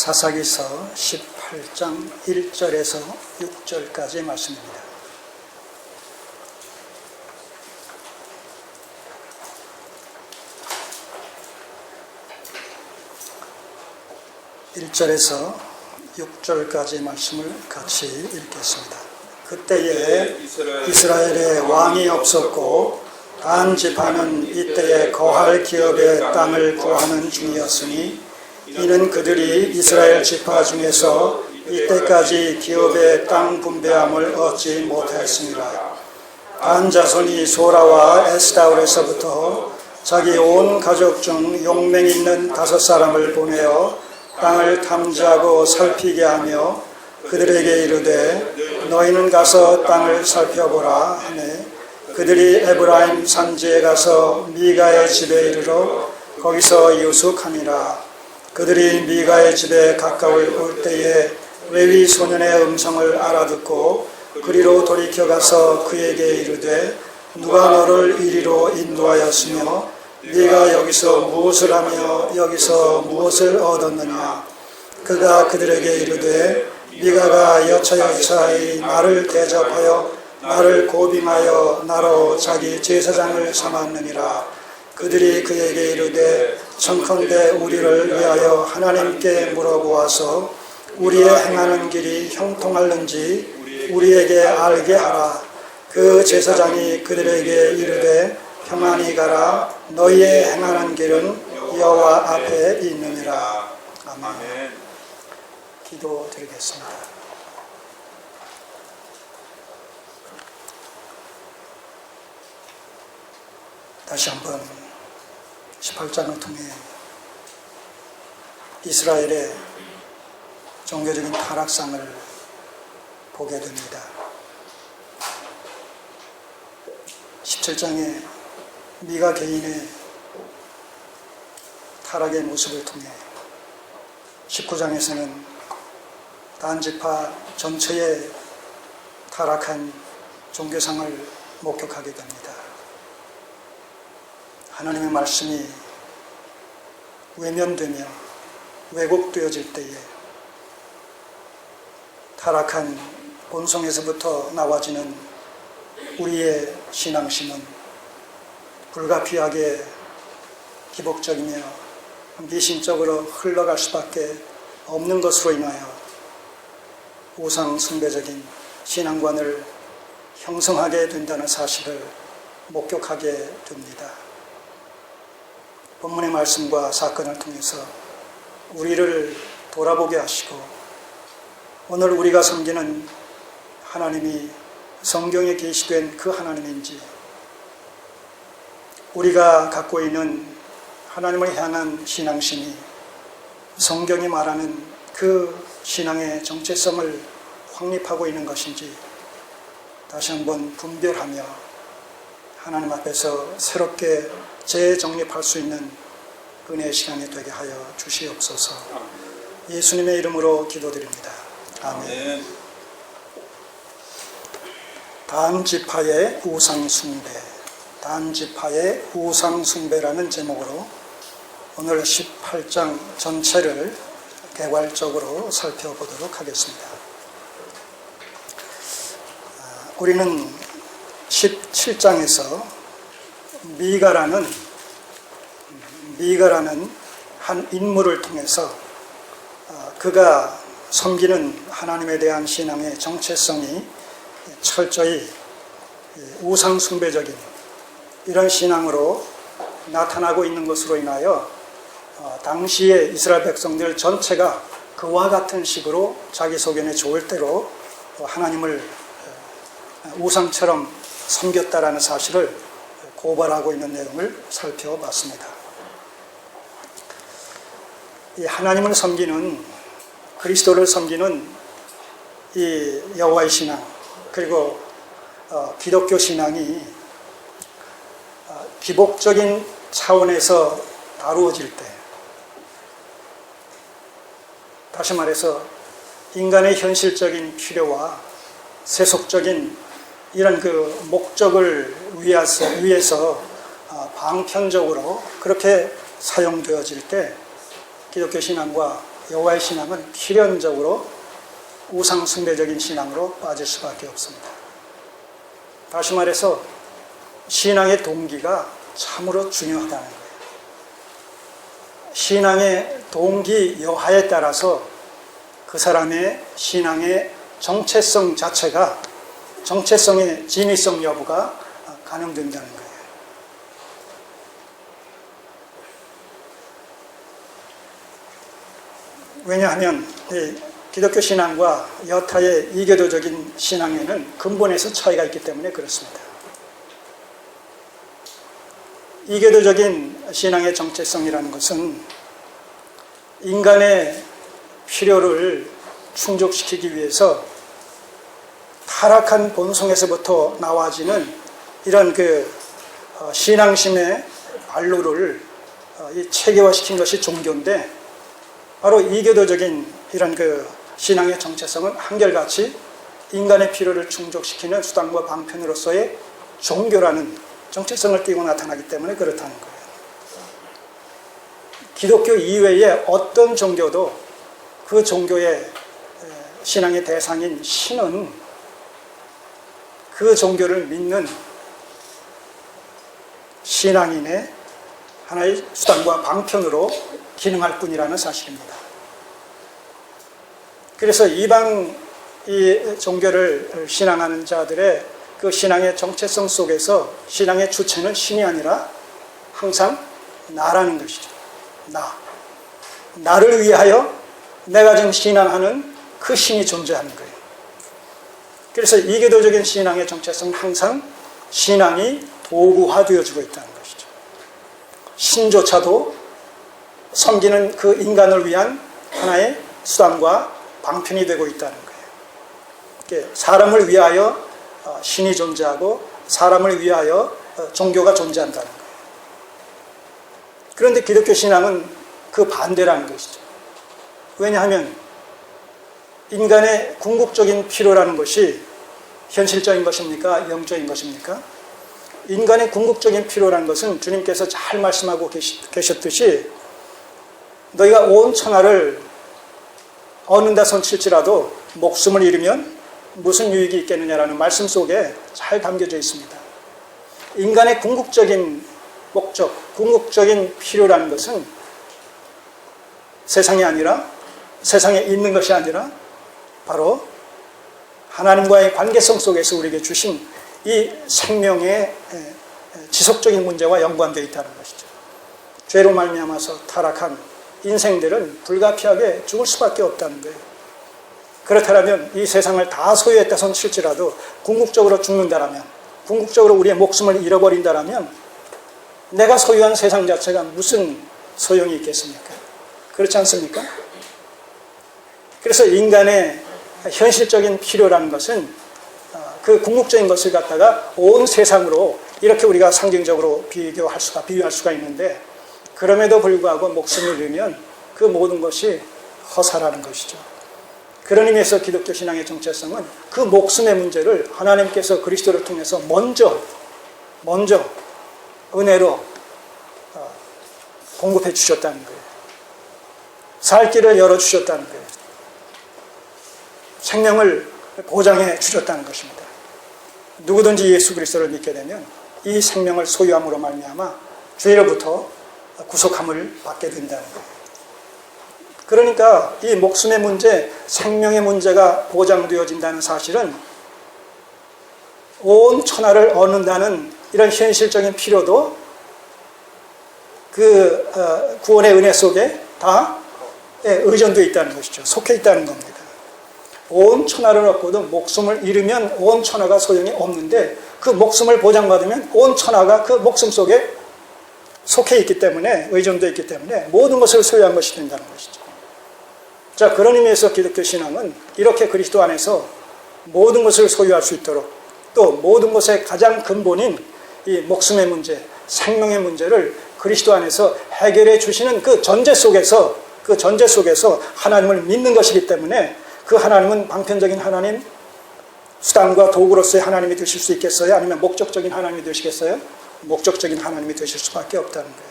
사사기서 18장 1절에서 6절까지의 말씀입니다. (1절에서) 6절까지의 말씀을 같이 읽겠습니다. 그때에 이스라엘에 왕이 없었고 단 지파는 이때에 거할 기업의 땅을 구하는 중이었으니 이는 그들이 이스라엘 지파 중에서 이때까지 기업의 땅 분배함을 얻지 못하였습니다. 단 자손이 소라와 에스다올에서부터 자기 온 가족 중 용맹 있는 5사람을 보내어 땅을 탐지하고 살피게 하며 그들에게 이르되 너희는 가서 땅을 살펴보라 하매 그들이 에브라임 산지에 가서 미가의 집에 이르러 거기서 유숙하니라. 그들이 미가의 집에 가까이 올 때에 레위 소년의 음성을 알아듣고 그리로 돌이켜 가서 그에게 이르되 누가 너를 이리로 인도하였으며 네가 여기서 무엇을 하며 여기서 무엇을 얻었느냐. 그가 그들에게 이르되 미가가 여차여차히 나를 대접하여 나를 고빙하여 나로 자기 제사장을 삼았느니라. 그들이 그에게 이르되 청컨대 우리를 위하여 하나님께 물어보아서 우리의 행하는 길이 형통할는지 우리에게 알게 하라. 그 제사장이 그들에게 이르되 평안히 가라. 너희의 행하는 길은 여호와 앞에 있느니라. 아멘. 기도드리겠습니다. 다시 한번 18장을 통해 이스라엘의 종교적인 타락상을 보게 됩니다. 17장에 미가 개인의 타락의 모습을 통해 19장에서는 단지파 전체의 타락한 종교상을 목격하게 됩니다. 하나님의 말씀이 외면되며 왜곡되어질 때에 타락한 본성에서부터 나와지는 우리의 신앙심은 불가피하게 기복적이며 미신적으로 흘러갈 수밖에 없는 것으로 인하여 우상 숭배적인 신앙관을 형성하게 된다는 사실을 목격하게 됩니다. 본문의 말씀과 사건을 통해서 우리를 돌아보게 하시고 오늘 우리가 섬기는 하나님이 성경에 계시된 그 하나님인지 우리가 갖고 있는 하나님을 향한 신앙심이 성경이 말하는 그 신앙의 정체성을 확립하고 있는 것인지 다시 한번 분별하며 하나님 앞에서 새롭게 재정립할 수 있는 은혜의 시간이 되게 하여 주시옵소서. 예수님의 이름으로 기도드립니다. 아멘. 단지파의 우상숭배, 단지파의 우상숭배라는 제목으로 오늘 18장 전체를 개괄적으로 살펴보도록 하겠습니다. 우리는 17장에서 미가라는 한 인물을 통해서 그가 섬기는 하나님에 대한 신앙의 정체성이 철저히 우상숭배적인 이런 신앙으로 나타나고 있는 것으로 인하여 당시의 이스라엘 백성들 전체가 그와 같은 식으로 자기 소견에 좋을 대로 하나님을 우상처럼 섬겼다라는 사실을 고발하고 있는 내용을 살펴봤습니다. 이 하나님을 섬기는 그리스도를 섬기는 이 여호와의 신앙 그리고 기독교 신앙이 기복적인 차원에서 다루어질 때 다시 말해서 인간의 현실적인 필요와 세속적인 이런 그 목적을 위해서 방편적으로 그렇게 사용되어질 때 기독교 신앙과 여호와의 신앙은 필연적으로 우상숭배적인 신앙으로 빠질 수밖에 없습니다. 다시 말해서 신앙의 동기가 참으로 중요하다는 거예요. 신앙의 동기 여하에 따라서 그 사람의 신앙의 정체성 자체가, 정체성의 진위성 여부가 가능된다는 거예요. 왜냐하면 기독교 신앙과 여타의 이교도적인 신앙에는 근본에서 차이가 있기 때문에 그렇습니다. 이교도적인 신앙의 정체성이라는 것은 인간의 필요를 충족시키기 위해서 타락한 본성에서부터 나와지는 이런 신앙심의 발로를 체계화시킨 것이 종교인데, 바로 이교도적인 이런 신앙의 정체성은 한결같이 인간의 필요를 충족시키는 수단과 방편으로서의 종교라는 정체성을 띠고 나타나기 때문에 그렇다는 거예요. 기독교 이외의 어떤 종교도 그 종교의 신앙의 대상인 신은 그 종교를 믿는 신앙인의 하나의 수단과 방편으로 기능할 뿐이라는 사실입니다. 그래서 이방 종교를 신앙하는 자들의 그 신앙의 정체성 속에서 신앙의 주체는 신이 아니라 항상 나라는 것이죠. 나를 위하여 내가 지금 신앙하는 그 신이 존재하는 거예요. 그래서 이교도적인 신앙의 정체성은 항상 신앙이 도구화되어지고 있다는 것이죠. 신조차도 섬기는 그 인간을 위한 하나의 수단과 방편이 되고 있다는 거예요. 사람을 위하여 신이 존재하고 사람을 위하여 종교가 존재한다는 거예요. 그런데 기독교 신앙은 그 반대라는 것이죠. 왜냐하면 인간의 궁극적인 필요라는 것이 현실적인 것입니까? 영적인 것입니까? 인간의 궁극적인 필요라는 것은 주님께서 잘 말씀하고 계셨듯이 너희가 온 천하를 얻는다 손칠지라도 목숨을 잃으면 무슨 유익이 있겠느냐라는 말씀 속에 잘 담겨져 있습니다. 인간의 궁극적인 목적, 궁극적인 필요라는 것은 세상이 아니라, 세상에 있는 것이 아니라 바로 하나님과의 관계성 속에서 우리에게 주신 이 생명의 지속적인 문제와 연관되어 있다는 것이죠. 죄로 말미암아서 타락한 인생들은 불가피하게 죽을 수밖에 없다는 거예요. 그렇다면 이 세상을 다 소유했다 손칠지라도 궁극적으로 죽는다라면, 궁극적으로 우리의 목숨을 잃어버린다라면 내가 소유한 세상 자체가 무슨 소용이 있겠습니까? 그렇지 않습니까? 그래서 인간의 현실적인 필요라는 것은 그 궁극적인 것을 갖다가 온 세상으로 이렇게 우리가 상징적으로 비유할 수가 있는데, 그럼에도 불구하고 목숨을 잃으면 그 모든 것이 허사라는 것이죠. 그런 의미에서 기독교 신앙의 정체성은 그 목숨의 문제를 하나님께서 그리스도를 통해서 먼저 은혜로 공급해 주셨다는 거예요. 살 길을 열어주셨다는 거예요. 생명을 보장해 주셨다는 것입니다. 누구든지 예수 그리스도를 믿게 되면 이 생명을 소유함으로 말미암아 죄로부터 구속함을 받게 된다는 거예요. 그러니까 이 목숨의 문제, 생명의 문제가 보장되어진다는 사실은 온 천하를 얻는다는 이런 현실적인 필요도 그 구원의 은혜 속에 다 의존되어 있다는 것이죠. 속해 있다는 겁니다. 온 천하를 얻고도 목숨을 잃으면 온 천하가 소용이 없는데, 그 목숨을 보장받으면 온 천하가 그 목숨 속에 속해 있기 때문에, 의존되어 있기 때문에 모든 것을 소유한 것이 된다는 것이죠. 자, 그런 의미에서 기독교 신앙은 이렇게 그리스도 안에서 모든 것을 소유할 수 있도록, 또 모든 것의 가장 근본인 이 목숨의 문제, 생명의 문제를 그리스도 안에서 해결해 주시는 그 전제 속에서 하나님을 믿는 것이기 때문에, 그 하나님은 방편적인 하나님, 수단과 도구로서의 하나님이 되실 수 있겠어요? 아니면 목적적인 하나님이 되시겠어요? 목적적인 하나님이 되실 수밖에 없다는 거예요.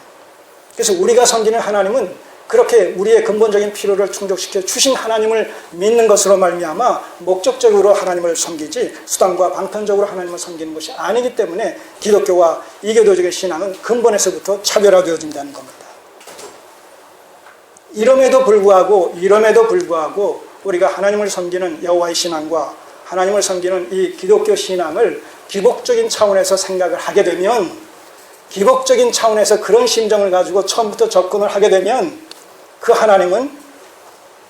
그래서 우리가 섬기는 하나님은 그렇게 우리의 근본적인 필요를 충족시켜 주신 하나님을 믿는 것으로 말미암아 목적적으로 하나님을 섬기지 수단과 방편적으로 하나님을 섬기는 것이 아니기 때문에 기독교와 이교도적인 신앙은 근본에서부터 차별화되어진다는 겁니다. 이럼에도 불구하고 우리가 하나님을 섬기는 여호와의 신앙과 하나님을 섬기는 이 기독교 신앙을 기복적인 차원에서 생각을 하게 되면, 기복적인 차원에서 그런 심정을 가지고 처음부터 접근을 하게 되면 그 하나님은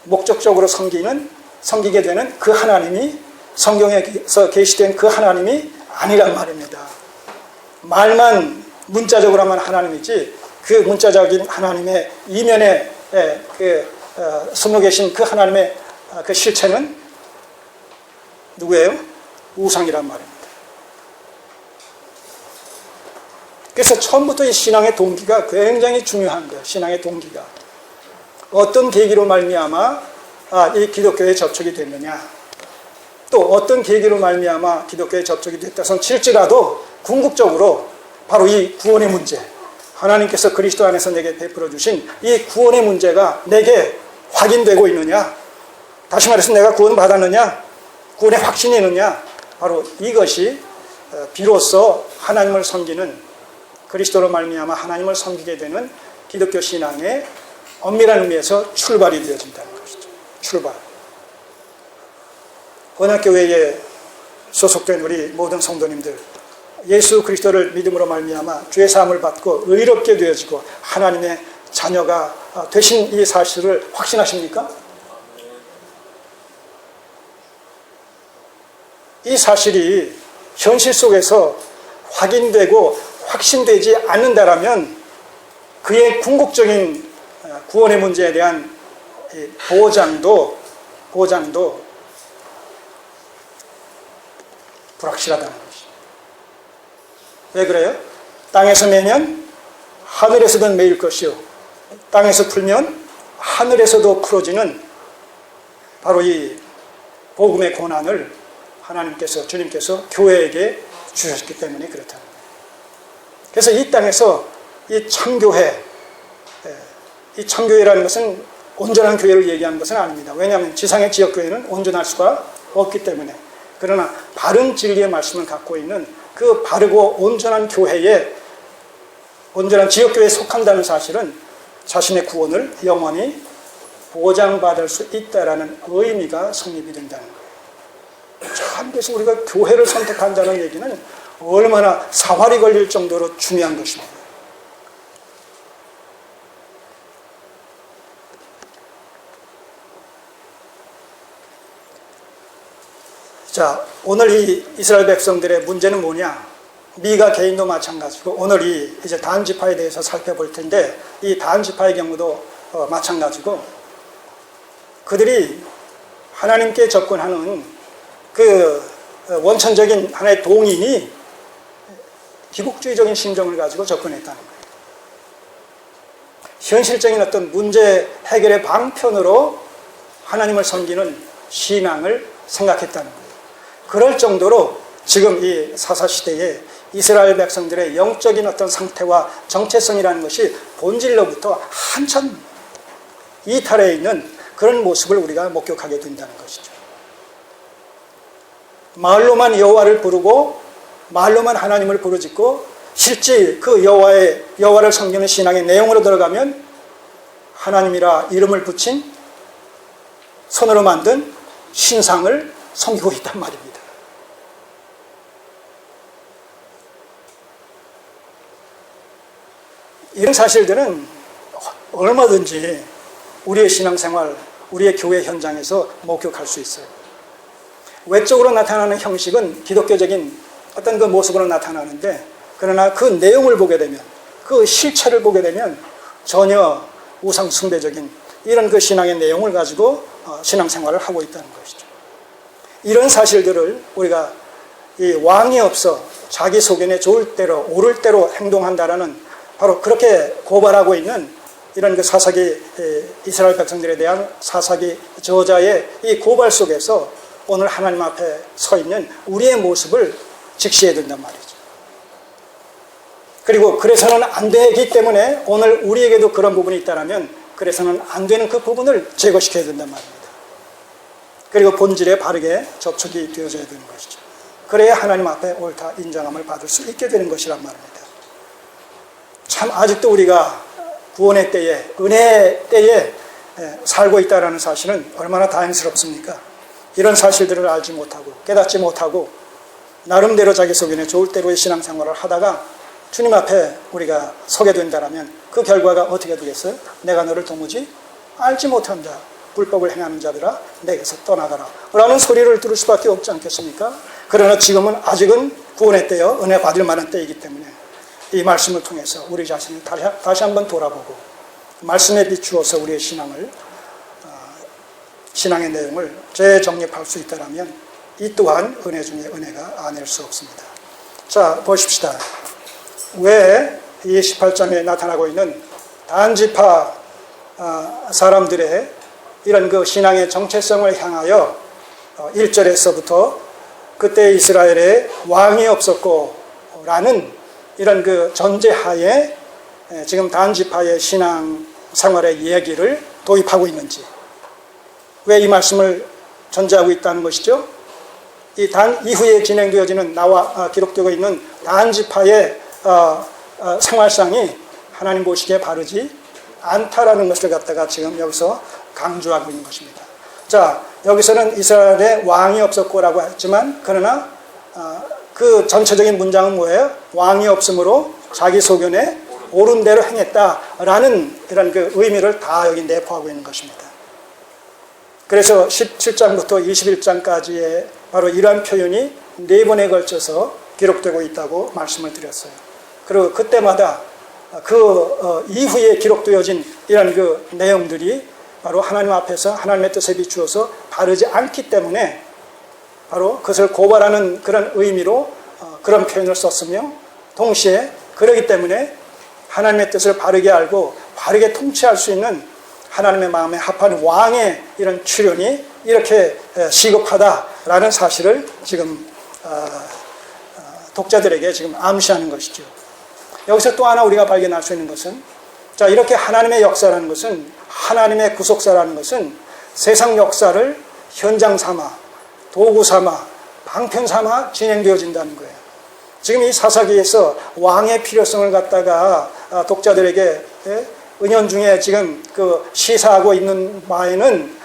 목적적으로 섬기게 되는 그 하나님이, 성경에서 계시된 그 하나님이 아니란 말입니다. 말만 문자적으로만 하나님이지 그 문자적인 하나님의 이면에 숨어 계신 그 하나님의 그 실체는 누구예요? 우상이란 말입니다. 그래서 처음부터 이 신앙의 동기가 굉장히 중요한 거예요. 신앙의 동기가 어떤 계기로 말미암아 이 기독교에 접촉이 됐느냐, 또 어떤 계기로 말미암아 기독교에 접촉이 됐다선 칠지라도 궁극적으로 바로 이 구원의 문제, 하나님께서 그리스도 안에서 내게 베풀어 주신 이 구원의 문제가 내게 확인되고 있느냐, 다시 말해서 내가 구원받았느냐, 구원의 확신이 있느냐, 바로 이것이 비로소 하나님을 섬기는, 그리스도로 말미암아 하나님을 섬기게 되는 기독교 신앙의 엄밀한 의미에서 출발이 되어진다는 것이죠. 출발. 언약교회에 소속된 우리 모든 성도님들, 예수 그리스도를 믿음으로 말미암아 죄 사함을 받고 의롭게 되어지고 하나님의 자녀가 되신 이 사실을 확신하십니까? 이 사실이 현실 속에서 확인되고 확신되지 않는다라면 그의 궁극적인 구원의 문제에 대한 보장도 불확실하다는 것이죠. 왜 그래요? 땅에서 매면 하늘에서도 매일 것이요, 땅에서 풀면 하늘에서도 풀어지는 바로 이 복음의 고난을 하나님께서, 주님께서 교회에게 주셨기 때문에 그렇다는 거예요. 그래서 이 땅에서 이 참교회, 이 참교회라는 것은 온전한 교회를 얘기하는 것은 아닙니다. 왜냐하면 지상의 지역교회는 온전할 수가 없기 때문에. 그러나 바른 진리의 말씀을 갖고 있는 그 바르고 온전한 교회에, 온전한 지역교회에 속한다는 사실은 자신의 구원을 영원히 보장받을 수 있다라는 의미가 성립이 된다는 거예요. 참, 그래서 우리가 교회를 선택한다는 얘기는 얼마나 사활이 걸릴 정도로 중요한 것입니다. 자, 오늘 이 이스라엘 백성들의 문제는 뭐냐? 미가 개인도 마찬가지고 오늘 이제 단 지파에 대해서 살펴볼 텐데, 이 단 지파의 경우도 마찬가지고 그들이 하나님께 접근하는 그 원천적인 하나의 동인이 기복주의적인 심정을 가지고 접근했다는 거예요. 현실적인 어떤 문제 해결의 방편으로 하나님을 섬기는 신앙을 생각했다는 거예요. 그럴 정도로 지금 이 사사시대에 이스라엘 백성들의 영적인 어떤 상태와 정체성이라는 것이 본질로부터 한참 이탈해 있는 그런 모습을 우리가 목격하게 된다는 것이죠. 말로만 여호와를 부르고 말로만 하나님을 부르짖고 실제 그 여호와를 섬기는 신앙의 내용으로 들어가면 하나님이라 이름을 붙인 손으로 만든 신상을 섬기고 있단 말입니다. 이런 사실들은 얼마든지 우리의 신앙생활, 우리의 교회 현장에서 목격할 수 있어요. 외적으로 나타나는 형식은 기독교적인 어떤 그 모습으로 나타나는데, 그러나 그 내용을 보게 되면, 그 실체를 보게 되면 전혀 우상 숭배적인 이런 그 신앙의 내용을 가지고 신앙생활을 하고 있다는 것이죠. 이런 사실들을 우리가 이 왕이 없어 자기 소견에 좋을 대로 옳을 대로 행동한다라는, 바로 그렇게 고발하고 있는 이런 그 사사기, 이스라엘 백성들에 대한 사사기 저자의 이 고발 속에서 오늘 하나님 앞에 서 있는 우리의 모습을 직시해야 된단 말이죠. 그리고 그래서는 안 되기 때문에 오늘 우리에게도 그런 부분이 있다면 그래서는 안 되는 그 부분을 제거시켜야 된단 말입니다. 그리고 본질에 바르게 접촉이 되어져야 되는 것이죠. 그래야 하나님 앞에 옳다 인정함을 받을 수 있게 되는 것이란 말입니다. 참 아직도 우리가 구원의 때에, 은혜의 때에 살고 있다는 사실은 얼마나 다행스럽습니까? 이런 사실들을 알지 못하고 깨닫지 못하고 나름대로 자기 속에는 좋을 대로의 신앙생활을 하다가 주님 앞에 우리가 서게 된다면 그 결과가 어떻게 되겠어요? 내가 너를 도무지 알지 못한다. 불법을 행하는 자들아 내게서 떠나가라 라는 소리를 들을 수밖에 없지 않겠습니까? 그러나 지금은 아직은 구원의 때요 은혜 받을 만한 때이기 때문에 이 말씀을 통해서 우리 자신을 다시 한번 돌아보고 말씀에 비추어서 우리의 신앙의 내용을 재정립할 수 있다면 이 또한 은혜 중에 은혜가 아닐 수 없습니다. 자, 보십시다. 왜 이 18장에 나타나고 있는 단지파 사람들의 이런 그 신앙의 정체성을 향하여 1절에서부터 그때 이스라엘에 왕이 없었고 라는 이런 그 전제하에 지금 단지파의 신앙 생활의 이야기를 도입하고 있는지, 왜 이 말씀을 전제하고 있다는 것이죠? 이 이후에 진행되어지는 나와 기록되고 있는 단지파의 생활상이 하나님 보시기에 바르지 않다라는 것을 갖다가 지금 여기서 강조하고 있는 것입니다. 자, 여기서는 이스라엘에 왕이 없었고라고 했지만 그러나 그 전체적인 문장은 뭐예요? 왕이 없으므로 자기 소견에 옳은 대로 행했다라는 이런 그 의미를 다 여기 내포하고 있는 것입니다. 그래서 17장부터 21장까지의 바로 이러한 표현이 4번에 걸쳐서 기록되고 있다고 말씀을 드렸어요. 그리고 그때마다 그 이후에 기록되어진 이런 그 내용들이 바로 하나님 앞에서 하나님의 뜻에 비추어서 바르지 않기 때문에 바로 그것을 고발하는 그런 의미로 그런 표현을 썼으며, 동시에 그러기 때문에 하나님의 뜻을 바르게 알고 바르게 통치할 수 있는 하나님의 마음에 합한 왕의 이런 출현이 이렇게 시급하다라는 사실을 지금 독자들에게 지금 암시하는 것이죠. 여기서 또 하나 우리가 발견할 수 있는 것은, 자, 이렇게 하나님의 역사라는 것은, 하나님의 구속사라는 것은 세상 역사를 현장 삼아, 도구 삼아, 방편 삼아 진행되어진다는 거예요. 지금 이 사사기에서 왕의 필요성을 갖다가 독자들에게 은연중에 지금 그 시사하고 있는 바에는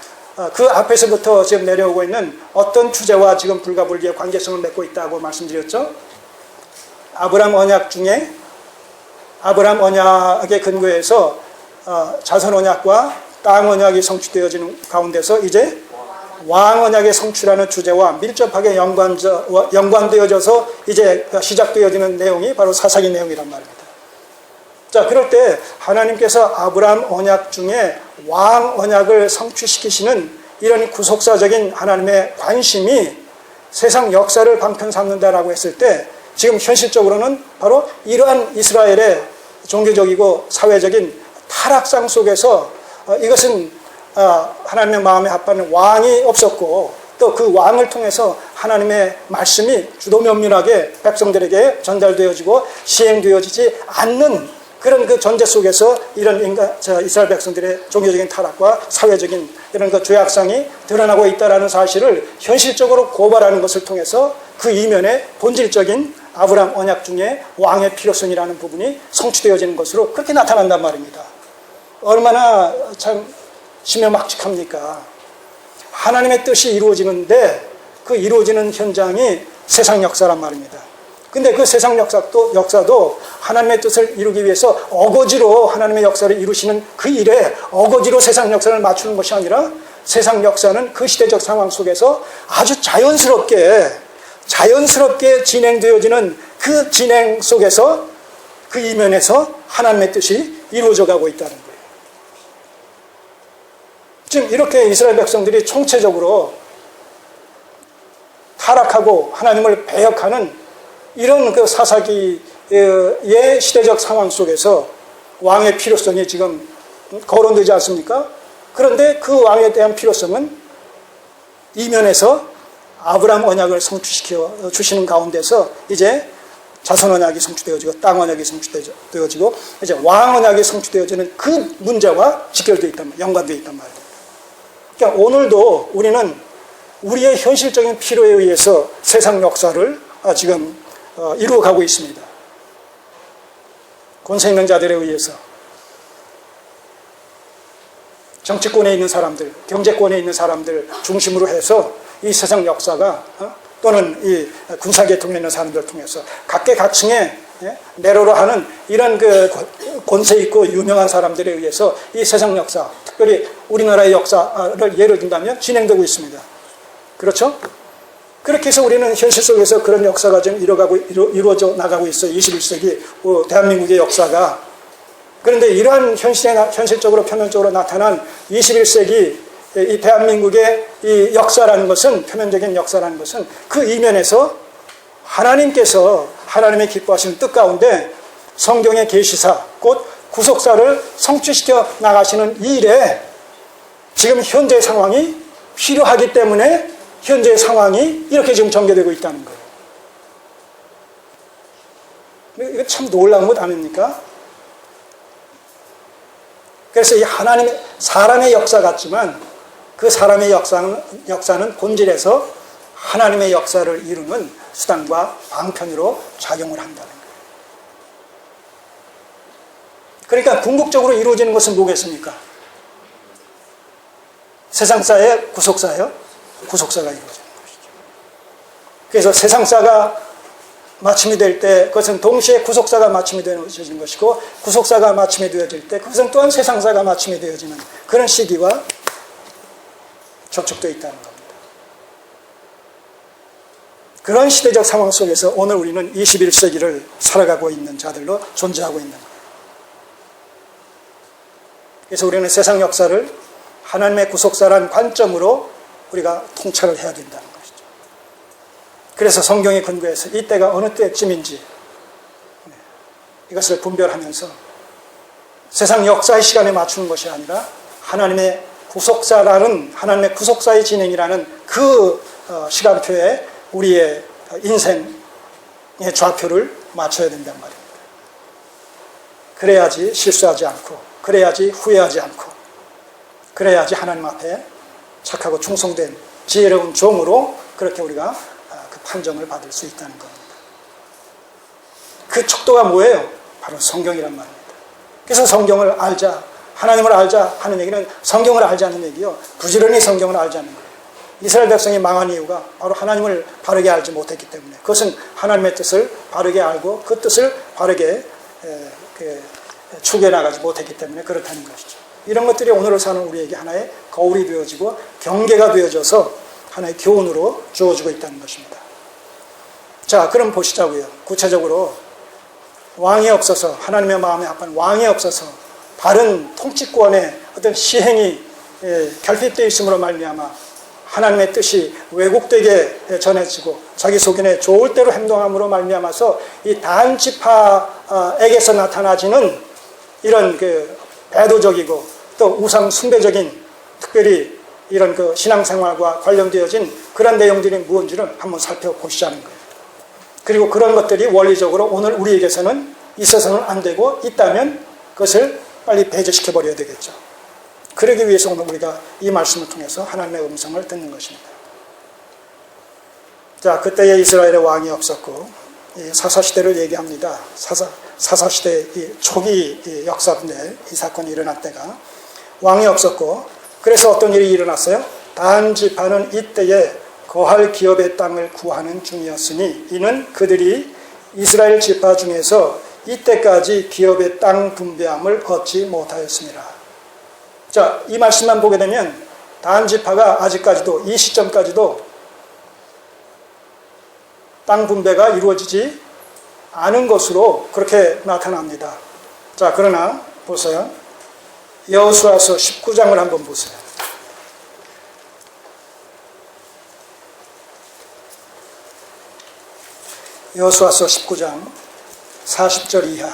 그 앞에서부터 지금 내려오고 있는 어떤 주제와 지금 불가불기의 관계성을 맺고 있다고 말씀드렸죠. 아브라함 언약 중에 아브라함 언약의 근거에서 자선 언약과 땅 언약이 성취되어지는 가운데서 이제 왕 언약의 성취라는 주제와 밀접하게 연관되어져서 이제 시작되어지는 내용이 바로 사사기 내용이란 말입니다. 자, 그럴 때 하나님께서 아브라함 언약 중에 왕 언약을 성취시키시는 이런 구속사적인 하나님의 관심이 세상 역사를 방편 삼는다라고 했을 때, 지금 현실적으로는 바로 이러한 이스라엘의 종교적이고 사회적인 타락상 속에서 이것은 하나님의 마음에 합하는 왕이 없었고, 또 그 왕을 통해서 하나님의 말씀이 주도 면밀하게 백성들에게 전달되어지고 시행되어지지 않는 그런 그 전제 속에서 이런 이스라엘 백성들의 종교적인 타락과 사회적인 이런 그 죄악상이 드러나고 있다는 사실을 현실적으로 고발하는 것을 통해서 그 이면에 본질적인 아브라함 언약 중에 왕의 필요성이라는 부분이 성취되어지는 것으로 그렇게 나타난단 말입니다. 얼마나 참 심연막직합니까? 하나님의 뜻이 이루어지는데 그 이루어지는 현장이 세상 역사란 말입니다. 근데 그 세상 역사도 하나님의 뜻을 이루기 위해서 어거지로 하나님의 역사를 이루시는 그 일에 어거지로 세상 역사를 맞추는 것이 아니라, 세상 역사는 그 시대적 상황 속에서 아주 자연스럽게 진행되어지는 그 진행 속에서 그 이면에서 하나님의 뜻이 이루어져 가고 있다는 거예요. 지금 이렇게 이스라엘 백성들이 총체적으로 타락하고 하나님을 배역하는 이런 그 사사기의 시대적 상황 속에서 왕의 필요성이 지금 거론되지 않습니까? 그런데 그 왕에 대한 필요성은 이면에서 아브라함 언약을 성취시켜 주시는 가운데서 이제 자손 언약이 성취되어지고 땅 언약이 성취되어지고 이제 왕 언약이 성취되어지는 그 문제와 직결되어 있단 말이에요. 연관되어 있단 말이에요. 그러니까 오늘도 우리는 우리의 현실적인 필요에 의해서 세상 역사를 지금 이루어가고 있습니다. 권세 있는 자들에 의해서, 정치권에 있는 사람들, 경제권에 있는 사람들 중심으로 해서 이 세상 역사가 또는 이 군사계통에 있는 사람들을 통해서 각계각층에 내로라 하는 이런 그 권세 있고 유명한 사람들에 의해서 이 세상 역사, 특별히 우리나라의 역사를 예를 든다면 진행되고 있습니다. 그렇죠? 그렇게 해서 우리는 현실 속에서 그런 역사가 좀 이루어져 나가고 있어요. 21세기 대한민국의 역사가. 그런데 이러한 현실적으로 표면적으로 나타난 21세기 이 대한민국의 이 역사라는 것은, 표면적인 역사라는 것은 그 이면에서 하나님께서 하나님의 기뻐하시는 뜻 가운데 성경의 계시사, 곧 구속사를 성취시켜 나가시는 이 일에 지금 현재 상황이 필요하기 때문에 현재의 상황이 이렇게 지금 전개되고 있다는 거예요. 이거 참 놀라운 것 아닙니까? 그래서 이 하나님의, 사람의 역사 같지만 그 사람의 역사는 본질에서 하나님의 역사를 이루는 수단과 방편으로 작용을 한다는 거예요. 그러니까 궁극적으로 이루어지는 것은 뭐겠습니까? 세상사의 구속사예요? 구속사가 이루어지는 것이죠. 그래서 세상사가 마침이 될 때 그것은 동시에 구속사가 마침이 되어지는 것이고, 구속사가 마침이 되어질 때 그것은 또한 세상사가 마침이 되어지는 그런 시기와 접촉되어 있다는 겁니다. 그런 시대적 상황 속에서 오늘 우리는 21세기를 살아가고 있는 자들로 존재하고 있는 거예요. 그래서 우리는 세상 역사를 하나님의 구속사라는 관점으로 우리가 통찰을 해야 된다는 것이죠. 그래서 성경에 근거해서 이때가 어느 때쯤인지 이것을 분별하면서 세상 역사의 시간에 맞추는 것이 아니라 하나님의 구속사라는, 하나님의 구속사의 진행이라는 그 시간표에 우리의 인생의 좌표를 맞춰야 된단 말입니다. 그래야지 실수하지 않고, 그래야지 후회하지 않고, 그래야지 하나님 앞에 착하고 충성된 지혜로운 종으로 그렇게 우리가 그 판정을 받을 수 있다는 겁니다. 그 척도가 뭐예요? 바로 성경이란 말입니다. 그래서 성경을 알자, 하나님을 알자 하는 얘기는 성경을 알자는 얘기요, 부지런히 성경을 알자는 거예요. 이스라엘 백성이 망한 이유가 바로 하나님을 바르게 알지 못했기 때문에, 그것은 하나님의 뜻을 바르게 알고 그 뜻을 바르게 추구해나가지 못했기 때문에 그렇다는 것이죠. 이런 것들이 오늘을 사는 우리에게 하나의 거울이 되어지고 경계가 되어져서 하나의 교훈으로 주어지고 있다는 것입니다. 자, 그럼 보시자고요. 구체적으로 왕이 없어서, 하나님의 마음에 합한 왕이 없어서 바른 통치권의 어떤 시행이 결핍되어 있음으로 말미암아 하나님의 뜻이 왜곡되게 전해지고 자기 속인에 좋을 대로 행동함으로 말미암아서 이 단 지파에게서 나타나지는 이런 그 배도적이고 또 우상 숭배적인, 특별히 이런 그 신앙생활과 관련되어진 그런 내용들이 무엇인지를 한번 살펴보시자는 거예요. 그리고 그런 것들이 원리적으로 오늘 우리에게서는 있어서는 안 되고, 있다면 그것을 빨리 배제시켜 버려야 되겠죠. 그러기 위해서 오늘 우리가 이 말씀을 통해서 하나님의 음성을 듣는 것입니다. 자, 그때에 이스라엘의 왕이 없었고, 사사시대를 얘기합니다. 사사시대 초기 역사인데 이 사건이 일어날 때가 왕이 없었고, 그래서 어떤 일이 일어났어요? 단 지파는 이때에 거할 기업의 땅을 구하는 중이었으니 이는 그들이 이스라엘 지파 중에서 이때까지 기업의 땅 분배함을 얻지 못하였습니다. 자, 이 말씀만 보게 되면 단 지파가 아직까지도, 이 시점까지도 땅 분배가 이루어지지 않은 것으로 그렇게 나타납니다. 자, 그러나 보세요. 여호수아서 19장을 한번 보세요. 여호수아서 19장 40절 이하.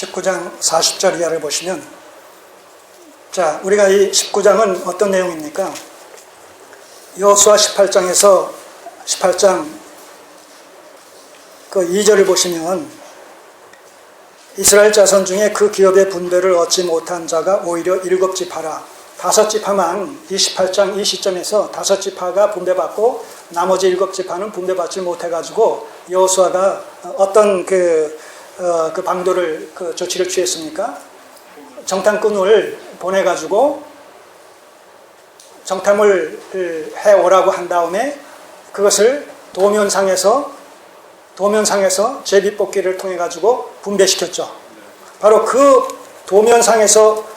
19장 40절 이하를 보시면, 자, 우리가 이 19장은 어떤 내용입니까? 여호수아 18장 그 2절을 보시면, 이스라엘 자손 중에 그 기업의 분배를 얻지 못한 자가 오히려 7지파라. 5지파만 이 18장 이 시점에서 5지파가 분배받고 나머지 7지파는 분배받지 못해가지고 여호수아가 어떤 그 방도를 조치를 취했습니까? 정탐꾼을 보내가지고 정탐을 해오라고 한 다음에 그것을 도면상에서 제비뽑기를 통해 가지고 분배시켰죠. 바로 그 도면상에서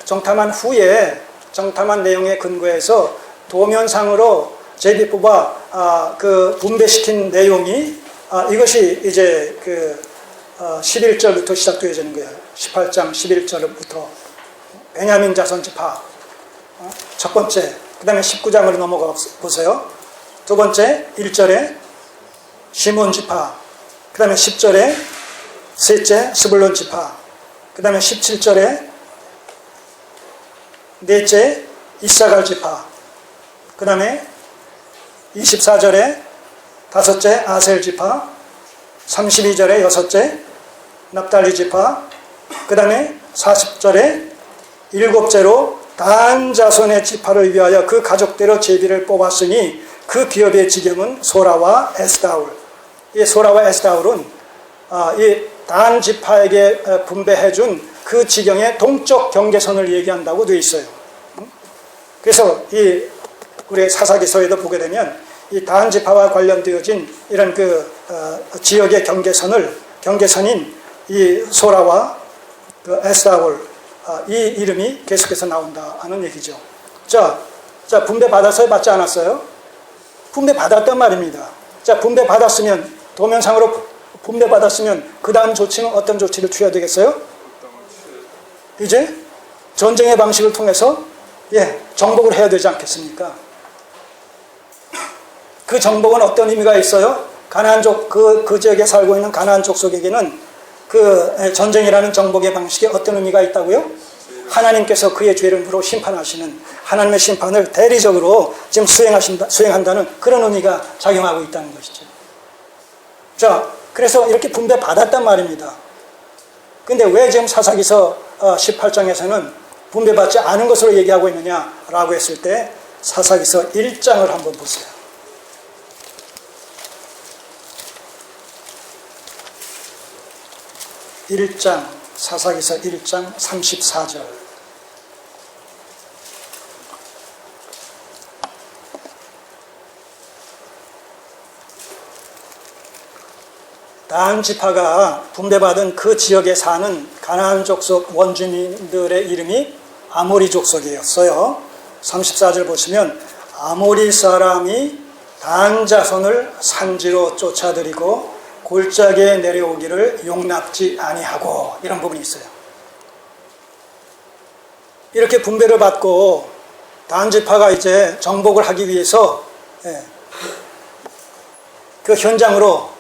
정탐한 후에 정탐한 내용에 근거해서 도면상으로 제비 뽑아 그 분배시킨 내용이 이것이 이제 그 11절부터 시작되어지는 거예요. 18장 11절부터 베냐민 자손 지파 첫 번째, 그 다음에 19장으로 넘어가 보세요. 두 번째 1절에 시몬 지파, 그 다음에 10절에 셋째 스불론 지파, 그 다음에 17절에 넷째 이사갈 지파, 그 다음에 24절에 다섯째 아셀 지파, 32절에 여섯째 납달리 지파, 그 다음에 40절에 일곱째로 단 자손의 지파를 위하여 그 가족대로 제비를 뽑았으니 그 기업의 지경은 소라와 에스다울. 이 소라와 에스다울은 이 단 지파에게 분배해준 그 지경의 동쪽 경계선을 얘기한다고 되어 있어요. 그래서 우리 사사기서에도 보게 되면 이 단 지파와 관련되어진 이런 그 지역의 경계선인 이 소라와 그 에스다울 이 이름이 계속해서 나온다 하는 얘기죠. 자 분배 받았어요? 받지 않았어요? 분배 받았단 말입니다. 자 분배 받았으면 도면상으로 분배 받았으면 그 다음 조치는 어떤 조치를 취해야 되겠어요? 이제 전쟁의 방식을 통해서 정복을 해야 되지 않겠습니까? 그 정복은 어떤 의미가 있어요? 가나안족 그 지역에 살고 있는 가나안 족속에게는 그 전쟁이라는 정복의 방식에 어떤 의미가 있다고요? 하나님께서 그의 죄를 물어 심판하시는 하나님의 심판을 대리적으로 지금 수행한다는 그런 의미가 작용하고 있다는 것이죠. 자, 그래서 이렇게 분배 받았단 말입니다. 근데 왜 지금 사사기서 18장에서는 분배받지 않은 것으로 얘기하고 있느냐라고 했을 때 사사기서 1장을 한번 보세요. 1장, 사사기서 1장 34절. 단 지파가 분배받은 그 지역에 사는 가나안 족속 원주민들의 이름이 아모리 족속이었어요. 34절 보시면 아모리 사람이 단 자손을 산지로 쫓아들이고 골짜기에 내려오기를 용납지 아니하고, 이런 부분이 있어요. 이렇게 분배를 받고 단 지파가 이제 정복을 하기 위해서 그 현장으로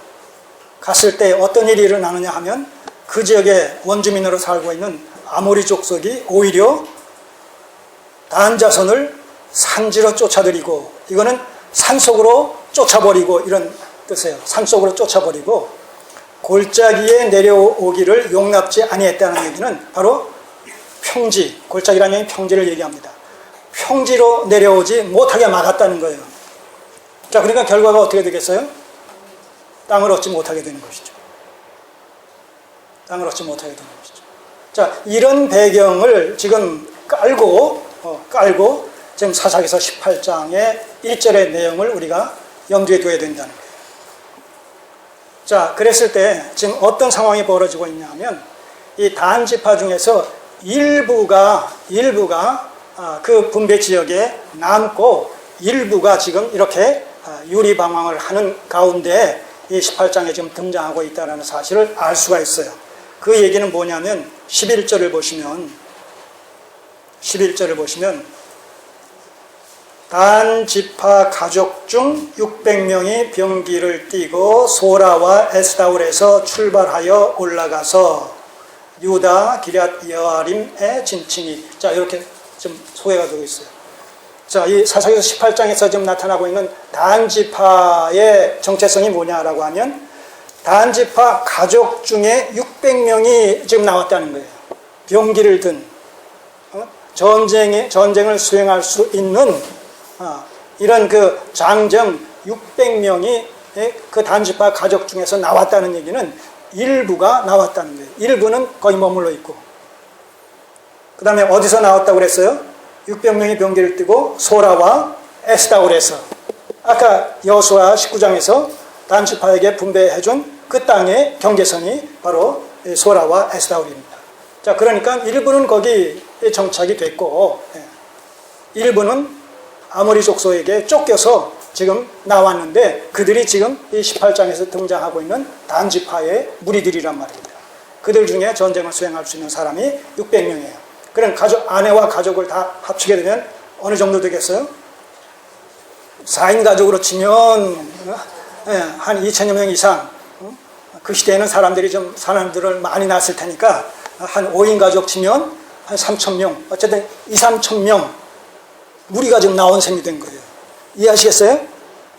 갔을 때 어떤 일이 일어나느냐 하면 그 지역에 원주민으로 살고 있는 아모리 족속이 오히려 단 자손을 산지로 쫓아들이고, 이거는 산속으로 쫓아버리고 이런 뜻이에요. 산속으로 쫓아버리고 골짜기에 내려오기를 용납지 아니했다는 얘기는 바로 평지, 골짜기라는 얘기는 평지를 얘기합니다. 평지로 내려오지 못하게 막았다는 거예요. 자, 그러니까 결과가 어떻게 되겠어요? 땅을 얻지 못하게 되는 것이죠. 땅을 얻지 못하게 되는 것이죠. 자, 이런 배경을 지금 깔고 지금 사사기서 18장의 1절의 내용을 우리가 염두에 둬야 된다는 거예요. 자, 그랬을 때 지금 어떤 상황이 벌어지고 있냐 하면 이 단 지파 중에서 일부가 그 분배 지역에 남고 일부가 지금 이렇게 유리방황을 하는 가운데 이 18장에 지금 등장하고 있다는 사실을 알 수가 있어요. 그 얘기는 뭐냐면 11절을 보시면 단 지파 가족 중 600명이 병기를 띠고 소라와 에스다울에서 출발하여 올라가서 유다 기럇 여아림의 진칭이. 자, 이렇게 좀 소개가 되고 있어요. 자, 이 사사기서 18장에서 지금 나타나고 있는 단지파의 정체성이 뭐냐라고 하면 단지파 가족 중에 600명이 지금 나왔다는 거예요. 병기를 든 전쟁을 수행할 수 있는 이런 그 장정 600명이 그 단지파 가족 중에서 나왔다는 얘기는 일부가 나왔다는 거예요. 일부는 거기 머물러 있고. 그 다음에 어디서 나왔다고 그랬어요? 600명이 병기를 뜨고 소라와 에스다올 에서 아까 여호수아 19장에서 단지파에게 분배해준 그 땅의 경계선이 바로 소라와 에스다올입니다. 자, 그러니까 일부는 거기에 정착이 됐고 일부는 아모리 족속에게 쫓겨서 지금 나왔는데 그들이 지금 이 18장에서 등장하고 있는 단지파의 무리들이란 말입니다. 그들 중에 전쟁을 수행할 수 있는 사람이 600명이에요. 그럼 아내와 가족을 다 합치게 되면 어느 정도 되겠어요? 4인 가족으로 치면 한 2천여 명 이상. 그 시대에는 사람들을 많이 낳았을 테니까 한 5인 가족 치면 한 3천 명. 어쨌든 2, 3천 명 무리가 지금 나온 셈이 된 거예요. 이해하시겠어요?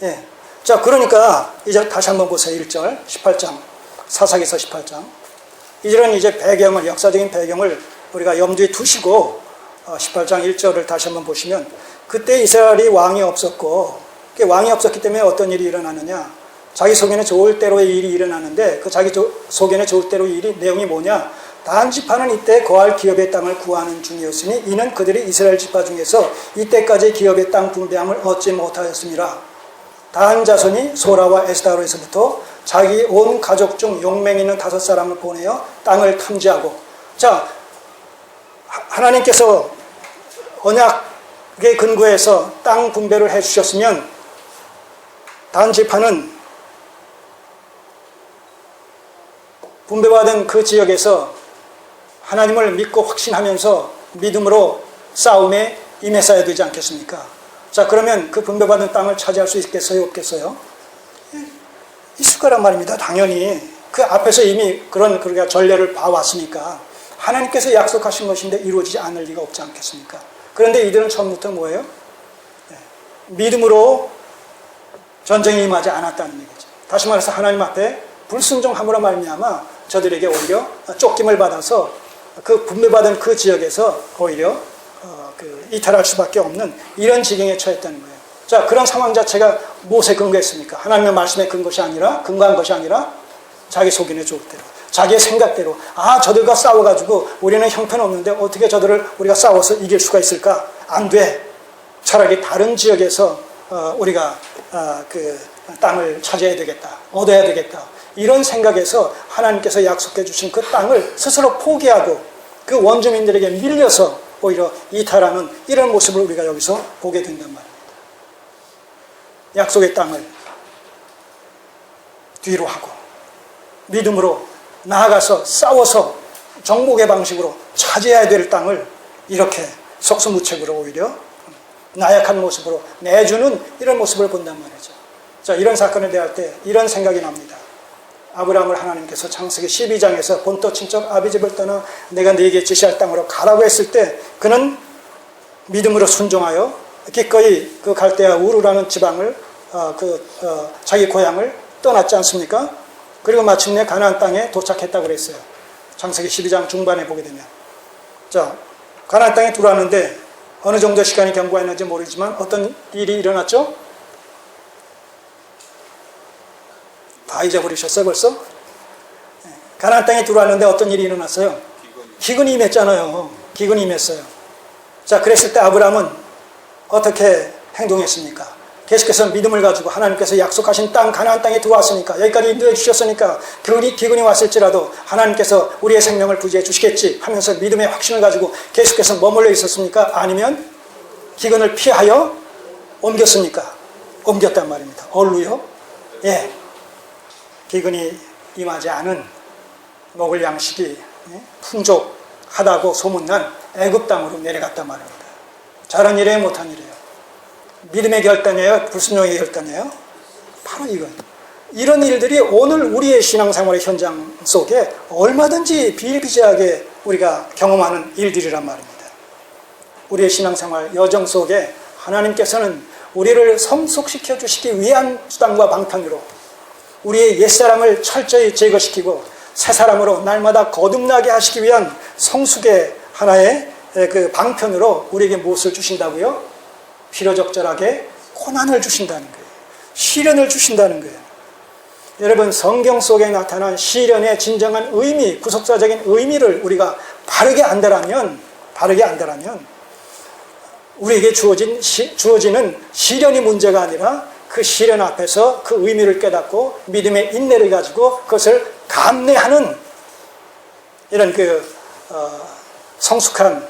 예. 자, 그러니까 이제 다시 한번 보세요. 1절 18장 사사기서 18장. 이절은 이제 역사적인 배경을 우리가 염두에 두시고 18장 1절을 다시 한번 보시면 그때 이스라엘이 왕이 없었고 왕이 없었기 때문에 어떤 일이 일어나느냐, 자기 속에는 좋을 대로의 일이 일어나는데 그 자기 속에는 좋을 대로의 일이 내용이 뭐냐, 단지파는 이때 거할 기업의 땅을 구하는 중이었으니 이는 그들이 이스라엘 지파 중에서 이때까지 기업의 땅 분배함을 얻지 못하였습니다. 단 자손이 소라와 에스다로에서부터 자기 온 가족 중 용맹 있는 5사람을 보내어 땅을 탐지하고. 자, 하나님께서 언약에 근거해서 땅 분배를 해주셨으면 단지파는 분배받은 그 지역에서 하나님을 믿고 확신하면서 믿음으로 싸움에 임했어야 되지 않겠습니까? 자, 그러면 그 분배받은 땅을 차지할 수 있겠어요? 없겠어요? 있을 거란 말입니다. 당연히. 그 앞에서 이미 그런 전례를 봐왔으니까 하나님께서 약속하신 것인데 이루어지지 않을 리가 없지 않겠습니까? 그런데 이들은 처음부터 뭐예요? 믿음으로 전쟁에 임하지 않았다는 얘기죠. 다시 말해서 하나님 앞에 불순종함으로 말미암아 저들에게 오히려 쫓김을 받아서 그 분배받은 그 지역에서 오히려 이탈할 수밖에 없는 이런 지경에 처했다는 거예요. 자, 그런 상황 자체가 무엇에 근거했습니까? 하나님의 말씀에 근거한 것이 아니라 자기 속인의 좋을 대로, 자기의 생각대로, 저들과 싸워가지고 우리는 형편없는데 어떻게 저들을 우리가 싸워서 이길 수가 있을까? 안 돼. 차라리 다른 지역에서 우리가 그 땅을 차지해야 되겠다, 얻어야 되겠다, 이런 생각에서 하나님께서 약속해 주신 그 땅을 스스로 포기하고 그 원주민들에게 밀려서 오히려 이탈하는 이런 모습을 우리가 여기서 보게 된단 말입니다. 약속의 땅을 뒤로 하고 믿음으로 나아가서 싸워서 정복의 방식으로 차지해야 될 땅을 이렇게 속수무책으로 오히려 나약한 모습으로 내주는 이런 모습을 본단 말이죠. 자, 이런 사건을 대할 때 이런 생각이 납니다. 아브라함을 하나님께서 창세기 12장에서 본토 친척 아비집을 떠나 내가 네게 지시할 땅으로 가라고 했을 때 그는 믿음으로 순종하여 기꺼이 그 갈대아 우르라는 지방을 자기 고향을 떠났지 않습니까? 그리고 마침내 가나안 땅에 도착했다고 그랬어요. 창세기 12장 중반에 보게 되면. 자, 가나안 땅에 들어왔는데 어느 정도 시간이 경과했는지 모르지만 어떤 일이 일어났죠? 다 잊어버리셨어요 벌써? 가나안 땅에 들어왔는데 어떤 일이 일어났어요? 기근이 임했잖아요. 기근이 임했어요. 자, 그랬을 때 아브라함은 어떻게 행동했습니까? 계속해서 믿음을 가지고 하나님께서 약속하신 땅 가나안 땅에 들어왔으니까, 여기까지 인도해 주셨으니까 기근이 왔을지라도 하나님께서 우리의 생명을 부지해 주시겠지 하면서 믿음의 확신을 가지고 계속해서 머물러 있었습니까? 아니면 기근을 피하여 옮겼습니까? 옮겼단 말입니다. 어디로요? 예. 기근이 임하지 않은 먹을 양식이 풍족하다고 소문난 애굽 땅으로 내려갔단 말입니다. 잘한 일이에요, 못한 일이에요? 믿음의 결단이에요, 불순종의 결단이에요? 바로 이건. 이런 일들이 오늘 우리의 신앙생활의 현장 속에 얼마든지 비일비재하게 우리가 경험하는 일들이란 말입니다. 우리의 신앙생활 여정 속에 하나님께서는 우리를 성숙시켜 주시기 위한 수단과 방편으로 우리의 옛사람을 철저히 제거시키고 새 사람으로 날마다 거듭나게 하시기 위한 성숙의 하나의 그 방편으로 우리에게 무엇을 주신다고요? 필요적절하게 고난을 주신다는 거예요. 시련을 주신다는 거예요. 여러분, 성경 속에 나타난 시련의 진정한 의미, 구속사적인 의미를 우리가 바르게 안다라면 우리에게 주어지는 시련이 문제가 아니라 그 시련 앞에서 그 의미를 깨닫고 믿음의 인내를 가지고 그것을 감내하는 이런 성숙한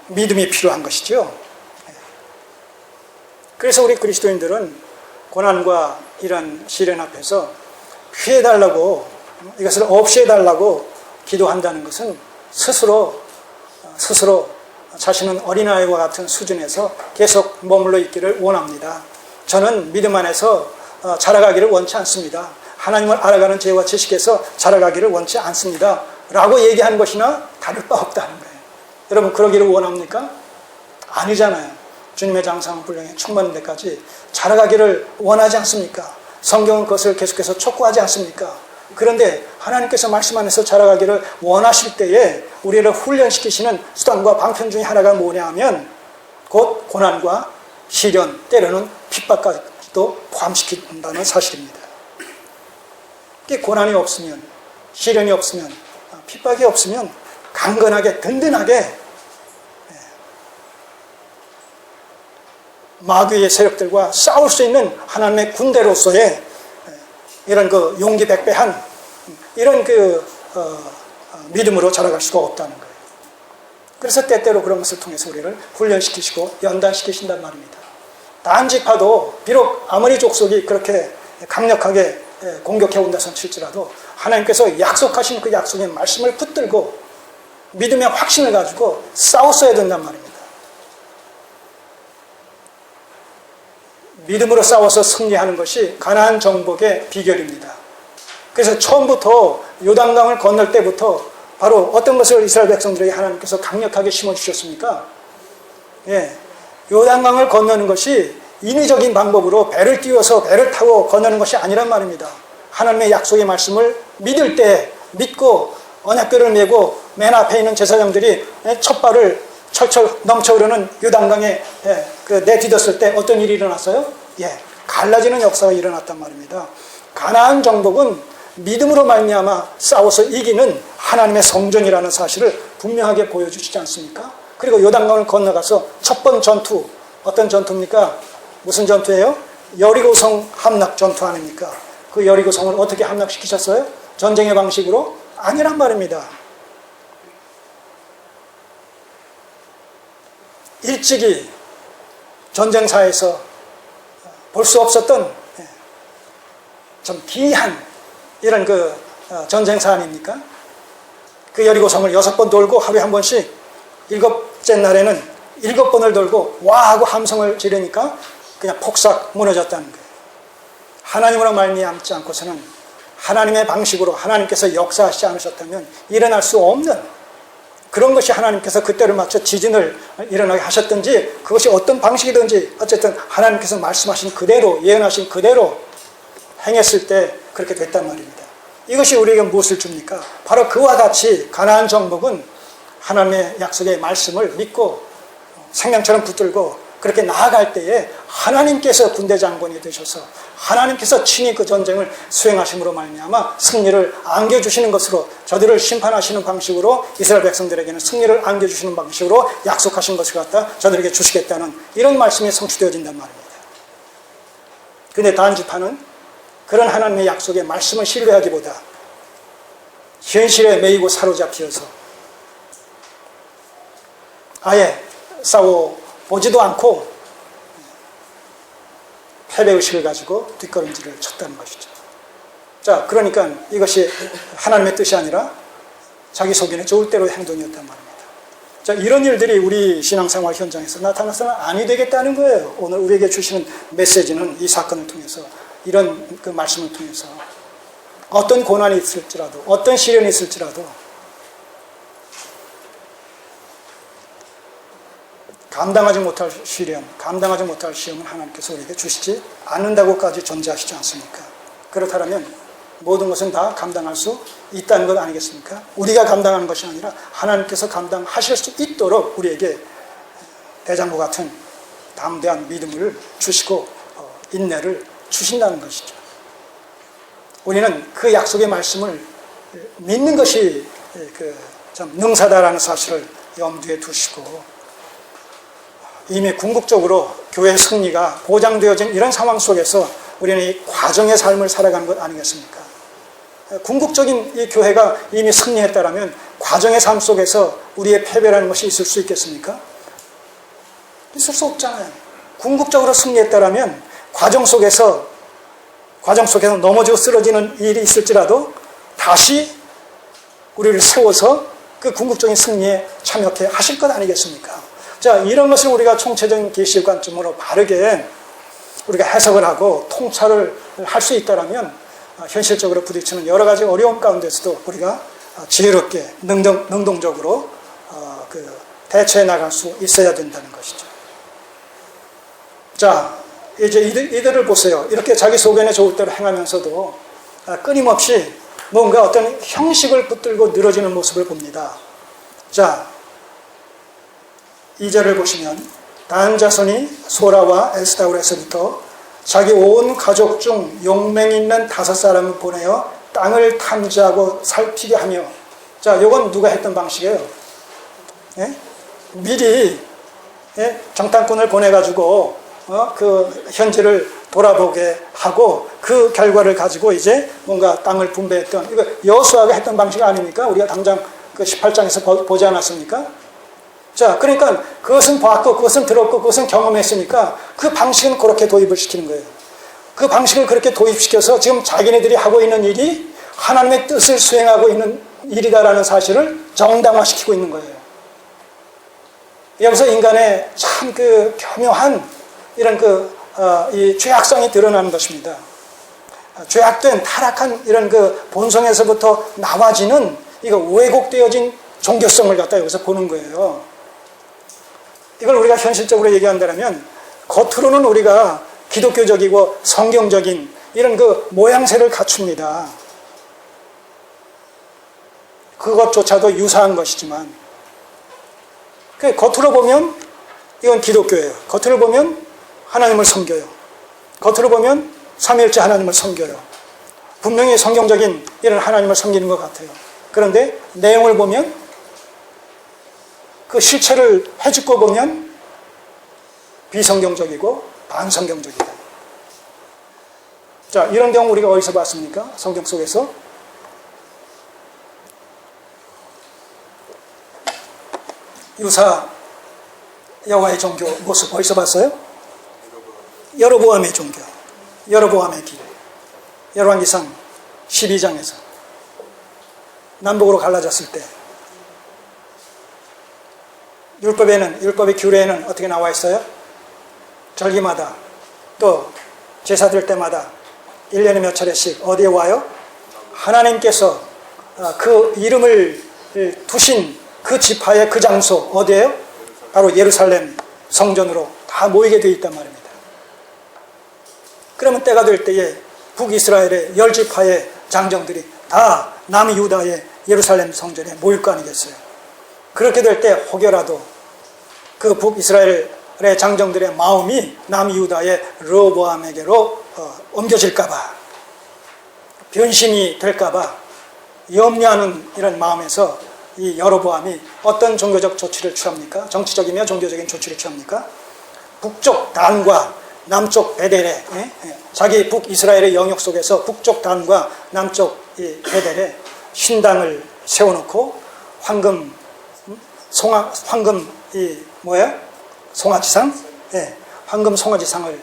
믿음이 필요한 것이죠. 그래서 우리 그리스도인들은 고난과 이런 시련 앞에서 피해달라고, 이것을 없이 해달라고 기도한다는 것은 스스로 자신은 어린아이와 같은 수준에서 계속 머물러 있기를 원합니다. 저는 믿음 안에서 자라가기를 원치 않습니다. 하나님을 알아가는 지혜와 지식에서 자라가기를 원치 않습니다. 라고 얘기한 것이나 다를 바 없다는 거예요. 여러분, 그러기를 원합니까? 아니잖아요. 주님의 장성 분량에 충만한 데까지 자라가기를 원하지 않습니까? 성경은 그것을 계속해서 촉구하지 않습니까? 그런데 하나님께서 말씀 안에서 자라가기를 원하실 때에 우리를 훈련시키시는 수단과 방편 중에 하나가 뭐냐 하면 곧 고난과 시련, 때로는 핍박까지도 포함시킨다는 사실입니다. 고난이 없으면, 시련이 없으면, 핍박이 없으면 강건하게, 든든하게 마귀의 세력들과 싸울 수 있는 하나님의 군대로서의 이런 용기 백배한 이런 믿음으로 자라갈 수가 없다는 거예요. 그래서 때때로 그런 것을 통해서 우리를 훈련시키시고 연단시키신단 말입니다. 단지파도 비록 아무리 족속이 그렇게 강력하게 공격해 온다선 칠지라도 하나님께서 약속하신 그 약속의 말씀을 붙들고 믿음의 확신을 가지고 싸웠어야 된단 말입니다. 믿음으로 싸워서 승리하는 것이 가나안 정복의 비결입니다. 그래서 처음부터 요단강을 건널 때부터 바로 어떤 것을 이스라엘 백성들에게 하나님께서 강력하게 심어주셨습니까? 요단강을 건너는 것이 인위적인 방법으로 배를 띄워서 배를 타고 건너는 것이 아니란 말입니다. 하나님의 약속의 말씀을 믿을 때 믿고 언약궤를 메고 맨 앞에 있는 제사장들이 첫 발을 철철 넘쳐흐르는 요단강에 내딛었을 때 어떤 일이 일어났어요? 갈라지는 역사가 일어났단 말입니다. 가나안 정복은 믿음으로 말미암아 싸워서 이기는 하나님의 성전이라는 사실을 분명하게 보여주시지 않습니까? 그리고 요단강을 건너가서 첫 번 전투, 어떤 전투입니까? 무슨 전투예요? 여리고성 함락 전투 아닙니까? 그 여리고성을 어떻게 함락시키셨어요? 전쟁의 방식으로? 아니란 말입니다. 일찍이 전쟁사에서 볼 수 없었던 좀 기이한 이런 전쟁사 아닙니까? 그 여리고성을 6번 돌고 하루에 한 번씩 7째 날에는 7번을 돌고 와 하고 함성을 지르니까 그냥 폭삭 무너졌다는 거예요. 하나님으로 말미암지 않고서는 하나님의 방식으로 하나님께서 역사하시지 않으셨다면 일어날 수 없는 그런 것이 하나님께서 그때를 맞춰 지진을 일어나게 하셨든지 그것이 어떤 방식이든지 어쨌든 하나님께서 말씀하신 그대로 예언하신 그대로 행했을 때 그렇게 됐단 말입니다. 이것이 우리에게 무엇을 줍니까? 바로 그와 같이 가나안 정복은 하나님의 약속의 말씀을 믿고 생명처럼 붙들고 그렇게 나아갈 때에 하나님께서 군대 장관이 되셔서 하나님께서 친히 그 전쟁을 수행하심으로 말미암아 승리를 안겨주시는 것으로 저들을 심판하시는 방식으로 이스라엘 백성들에게는 승리를 안겨주시는 방식으로 약속하신 것을 갖다 저들에게 주시겠다는 이런 말씀이 성취되어진단 말입니다. 그런데 단지파는 그런 하나님의 약속의 말씀을 신뢰하기보다 현실에 매이고 사로잡혀서 아예 싸워보지도 않고 패배의식을 가지고 뒷걸음질을 쳤다는 것이죠. 자, 그러니까 이것이 하나님의 뜻이 아니라 자기 속인의 좋을 대로의 행동이었단 말입니다. 자, 이런 일들이 우리 신앙생활 현장에서 나타나서는 아니 되겠다는 거예요. 오늘 우리에게 주시는 메시지는 이 사건을 통해서 이런 그 말씀을 통해서 어떤 고난이 있을지라도, 어떤 시련이 있을지라도 감당하지 못할 시련, 감당하지 못할 시험은 하나님께서 우리에게 주시지 않는다고까지 존재하시지 않습니까? 그렇다면 모든 것은 다 감당할 수 있다는 것 아니겠습니까? 우리가 감당하는 것이 아니라 하나님께서 감당하실 수 있도록 우리에게 대장부 같은 담대한 믿음을 주시고 인내를 주신다는 것이죠. 우리는 그 약속의 말씀을 믿는 것이 참 능사다라는 사실을 염두에 두시고, 이미 궁극적으로 교회의 승리가 보장되어진 이런 상황 속에서 우리는 이 과정의 삶을 살아가는 것 아니겠습니까? 궁극적인 이 교회가 이미 승리했다라면 과정의 삶 속에서 우리의 패배라는 것이 있을 수 있겠습니까? 있을 수 없잖아요. 궁극적으로 승리했다라면 과정 속에서 넘어지고 쓰러지는 일이 있을지라도 다시 우리를 세워서 그 궁극적인 승리에 참여케 하실 것 아니겠습니까? 자, 이런 것을 우리가 총체적인 계시의 관점으로 바르게 우리가 해석을 하고 통찰을 할 수 있다라면 현실적으로 부딪히는 여러 가지 어려움 가운데서도 우리가 지혜롭게 능동적으로 대처해 나갈 수 있어야 된다는 것이죠. 자, 이제 이들을 보세요. 이렇게 자기 소견에 좋을 대로 행하면서도 끊임없이 뭔가 어떤 형식을 붙들고 늘어지는 모습을 봅니다. 자, 2절을 보시면 단 자손이 소라와 에스다울에서부터 자기 온 가족 중 용맹 있는 5사람을 보내어 땅을 탐지하고 살피게 하며, 자, 요건 누가 했던 방식이에요? 예? 미리 정탐꾼을 보내가지고 그 현지를 돌아보게 하고 그 결과를 가지고 이제 뭔가 땅을 분배했던, 이거 여호수아가 했던 방식 아닙니까? 우리가 당장 그 18장에서 보지 않았습니까? 자, 그러니까 그것은 봤고 그것은 들었고 그것은 경험했으니까 그 방식은 그렇게 도입을 시키는 거예요. 그 방식을 그렇게 도입시켜서 지금 자기네들이 하고 있는 일이 하나님의 뜻을 수행하고 있는 일이다라는 사실을 정당화시키고 있는 거예요. 여기서 인간의 참 그 교묘한 이런 이 죄악성이 드러나는 것입니다. 죄악된 타락한 이런 그 본성에서부터 나와지는 이거 왜곡되어진 종교성을 갖다 여기서 보는 거예요. 이걸 우리가 현실적으로 얘기한다면 겉으로는 우리가 기독교적이고 성경적인 이런 그 모양새를 갖춥니다. 그것조차도 유사한 것이지만 겉으로 보면 이건 기독교예요. 겉으로 보면 하나님을 섬겨요. 겉으로 보면 삼위일체 하나님을 섬겨요. 분명히 성경적인 이런 하나님을 섬기는 것 같아요. 그런데 내용을 보면 그 실체를 헤집고 보면 비성경적이고 반성경적이다. 자, 이런 경우 우리가 어디서 봤습니까? 성경 속에서. 유사 여호와의 종교 모습 어디서 봤어요? 여로보암의 종교, 여로보암의 길. 열왕기상 12장에서 남북으로 갈라졌을 때 율법의 규례에는 어떻게 나와 있어요? 절기마다 또 제사 드릴 때마다 1년에 몇 차례씩 어디에 와요? 하나님께서 그 이름을 두신 그 지파의 그 장소 어디예요? 바로 예루살렘 성전으로 다 모이게 되어 있단 말입니다. 그러면 때가 될 때에 북이스라엘의 10지파의 장정들이 다 남유다의 예루살렘 성전에 모일 거 아니겠어요? 그렇게 될 때 혹여라도 그 북이스라엘의 장정들의 마음이 남유다의 르호보암에게로 옮겨질까봐, 변심이 될까봐 염려하는 이런 마음에서 이 여로보암이 어떤 종교적 조치를 취합니까? 정치적이며 종교적인 조치를 취합니까? 북쪽 단과 남쪽 베델에, 자기 북이스라엘의 영역 속에서 북쪽 단과 남쪽 이 베델에 신당을 세워놓고 황금 송아지상? 황금 송아지상을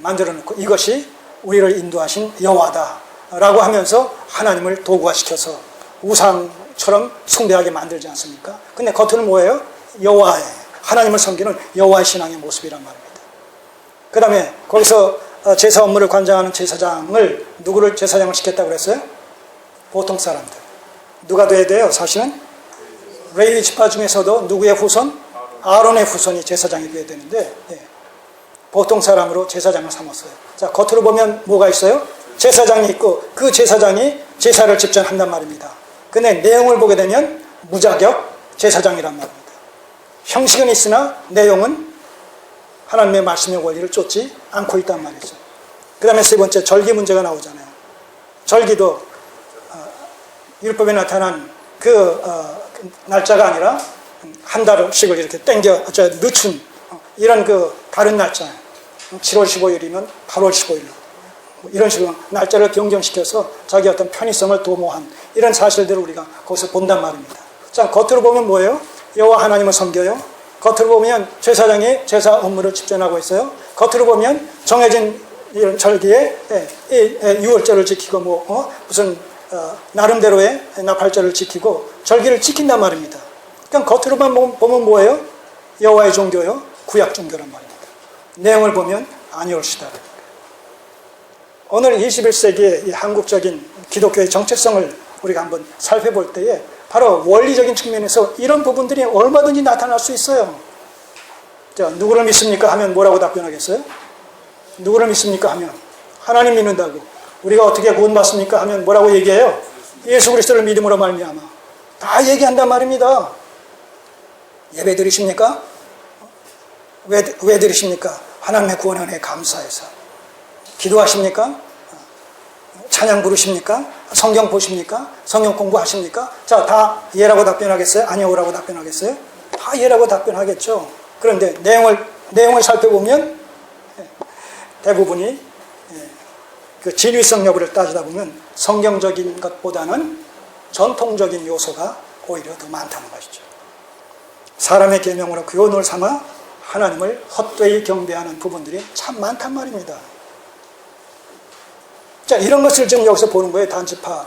만들어 놓고 이것이 우리를 인도하신 여호와다라고 하면서 하나님을 도구화시켜서 우상처럼 숭배하게 만들지 않습니까? 근데 겉으로는 뭐예요? 여호와의, 하나님을 섬기는 여호와의 신앙의 모습이란 말입니다. 그 다음에 거기서 제사 업무를 관장하는 제사장을 누구를 제사장을 시켰다고 그랬어요? 보통 사람들. 누가 돼야 돼요? 사실은 레위 지파 중에서도 누구의 후손? 아론의 후손이 제사장이 돼야 되는데 보통 사람으로 제사장을 삼았어요. 자, 겉으로 보면 뭐가 있어요? 제사장이 있고 그 제사장이 제사를 집전한단 말입니다. 근데 내용을 보게 되면 무자격 제사장이란 말입니다. 형식은 있으나 내용은 하나님의 말씀의 원리를 쫓지 않고 있단 말이죠. 그 다음에 세 번째, 절기 문제가 나오잖아요. 절기도 율법에 나타난 그 날짜가 아니라 한 달씩을 이렇게 늦춘 이런 그 다른 날짜, 7월 15일이면 8월 15일 이런 식으로 날짜를 변경시켜서 자기 어떤 편의성을 도모한 이런 사실들을 우리가 거기서 본단 말입니다. 자, 겉으로 보면 뭐예요? 여호와 하나님을 섬겨요. 겉으로 보면 제사장이 제사 업무를 집전하고 있어요. 겉으로 보면 정해진 이런 절기에 유월절을 지키고 무슨 나름대로의 나팔절을 지키고 절기를 지킨단 말입니다. 그러니까 겉으로만 보면 뭐예요? 여호와의 종교요, 구약 종교란 말입니다. 내용을 보면 아니올시다. 오늘 21세기의 이 한국적인 기독교의 정체성을 우리가 한번 살펴볼 때에 바로 원리적인 측면에서 이런 부분들이 얼마든지 나타날 수 있어요. 자, 누구를 믿습니까? 하면 뭐라고 답변하겠어요? 누구를 믿습니까? 하면 하나님 믿는다고. 우리가 어떻게 구원받습니까? 하면 뭐라고 얘기해요? 예수 그리스도를 믿음으로 말미암아. 다 얘기한단 말입니다. 예배 드리십니까? 왜 드리십니까? 하나님의 구원 은혜에 감사해서. 기도하십니까? 찬양 부르십니까? 성경 보십니까? 성경 공부하십니까? 자, 다 예라고 답변하겠어요? 아니오라고 답변하겠어요? 다 예라고 답변하겠죠. 그런데 내용을 살펴보면 대부분이 그 진위성 여부를 따지다 보면 성경적인 것보다는 전통적인 요소가 오히려 더 많다는 것이죠. 사람의 계명으로 교훈을 삼아 하나님을 헛되이 경배하는 부분들이 참 많단 말입니다. 자, 이런 것을 지금 여기서 보는 거예요. 단지파.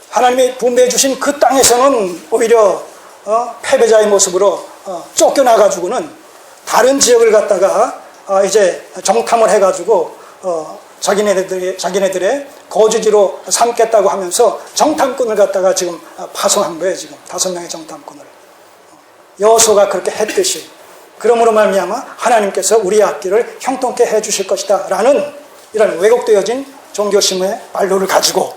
하나님이 분배해 주신 그 땅에서는 오히려 패배자의 모습으로 쫓겨나가지고는 다른 지역을 갖다가 이제 정탐을 해가지고 자기네들의 거주지로 삼겠다고 하면서 정탐꾼을 갖다가 지금 파송한 거예요. 지금 5명의 정탐꾼을. 여호수아가 그렇게 했듯이. 그러므로 말미암아 하나님께서 우리 앞길을 형통케 해주실 것이다 라는 이런 왜곡되어진 종교심의 말로를 가지고,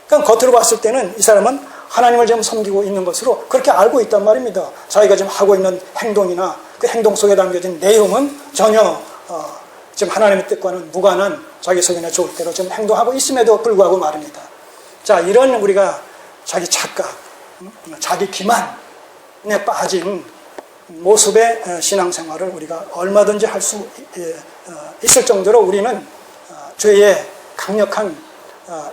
그러니까 겉으로 봤을 때는 이 사람은 하나님을 지금 섬기고 있는 것으로 그렇게 알고 있단 말입니다. 자기가 지금 하고 있는 행동이나 그 행동 속에 담겨진 내용은 전혀 지금 하나님의 뜻과는 무관한 자기 속이나 좋을 대로 지금 행동하고 있음에도 불구하고 말입니다. 자, 이런 우리가 자기 착각, 자기 기만에 빠진 모습의 신앙생활을 우리가 얼마든지 할 수 있을 정도로 우리는 죄의 강력한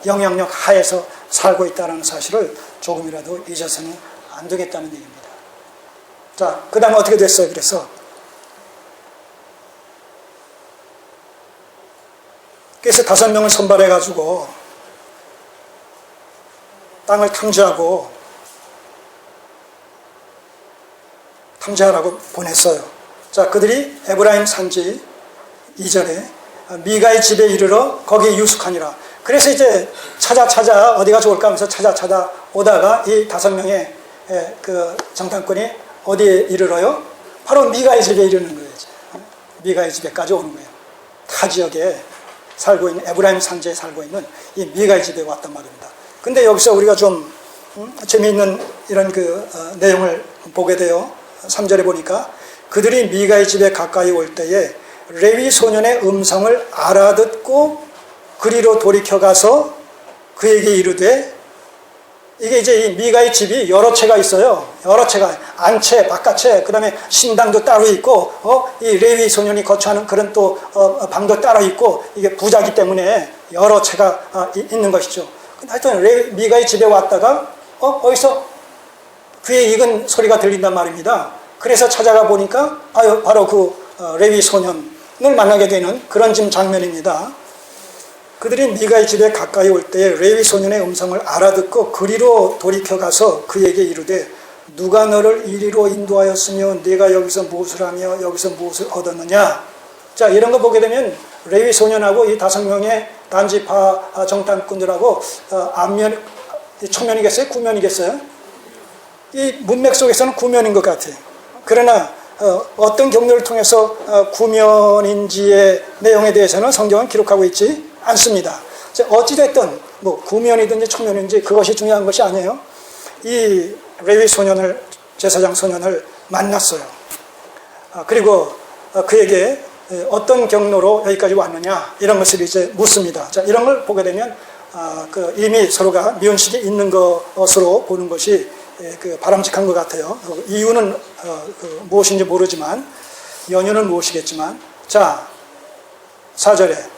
영향력 하에서 살고 있다는 사실을 조금이라도 잊어서는 안 되겠다는 얘기입니다. 자, 그 다음에 어떻게 됐어요? 그래서 5명을 선발해가지고 땅을 탐지하라고 보냈어요. 자, 그들이 에브라임 산지 이전에 미가의 집에 이르러 거기에 유숙하니라. 그래서 이제 찾아 어디가 좋을까 하면서 찾아 오다가 이 5명의 그 정탐꾼이 어디에 이르러요? 바로 미가의 집에 이르는 거예요. 미가의 집에까지 오는 거예요. 타 지역에 살고 있는, 에브라임 산지에 살고 있는 이 미가의 집에 왔단 말입니다. 근데 여기서 우리가 좀 재미있는 이런 내용을 보게 돼요. 3절에 보니까 그들이 미가의 집에 가까이 올 때에 레위 소년의 음성을 알아듣고 그리로 돌이켜가서 그에게 이르되, 이게 이제 이 미가의 집이 여러 채가 있어요. 여러 채가, 안채, 바깥채, 그 다음에 신당도 따로 있고, 이 레위 소년이 거처하는 그런 또 방도 따로 있고, 이게 부자기 때문에 여러 채가 있는 것이죠. 하여튼 미가의 집에 왔다가 어디서 귀에 익은 소리가 들린단 말입니다. 그래서 찾아가 보니까 바로 그 레위 소년을 만나게 되는 그런 지금 장면입니다. 그들이 미가의 집에 가까이 올 때 레위 소년의 음성을 알아듣고 그리로 돌이켜가서 그에게 이르되, 누가 너를 이리로 인도하였으며 네가 여기서 무엇을 하며 여기서 무엇을 얻었느냐? 자, 이런 거 보게 되면 레위 소년하고 이 5명의 단지파 정탐꾼들하고 앞면, 초면이겠어요? 구면이겠어요? 이 문맥 속에서는 구면인 것 같아요. 그러나 어떤 경로를 통해서 구면인지의 내용에 대해서는 성경은 기록하고 있지 않습니다. 어찌됐든 뭐 구면이든지 초면인지 그것이 중요한 것이 아니에요. 이 레위 소년을, 제사장 소년을 만났어요. 그리고 그에게 어떤 경로로 여기까지 왔느냐 이런 것을 이제 묻습니다. 자, 이런 걸 보게 되면 이미 서로가 면식이 있는 것으로 보는 것이 바람직한 것 같아요. 이유는 무엇인지 모르지만, 연유는 무엇이겠지만, 자, 4절에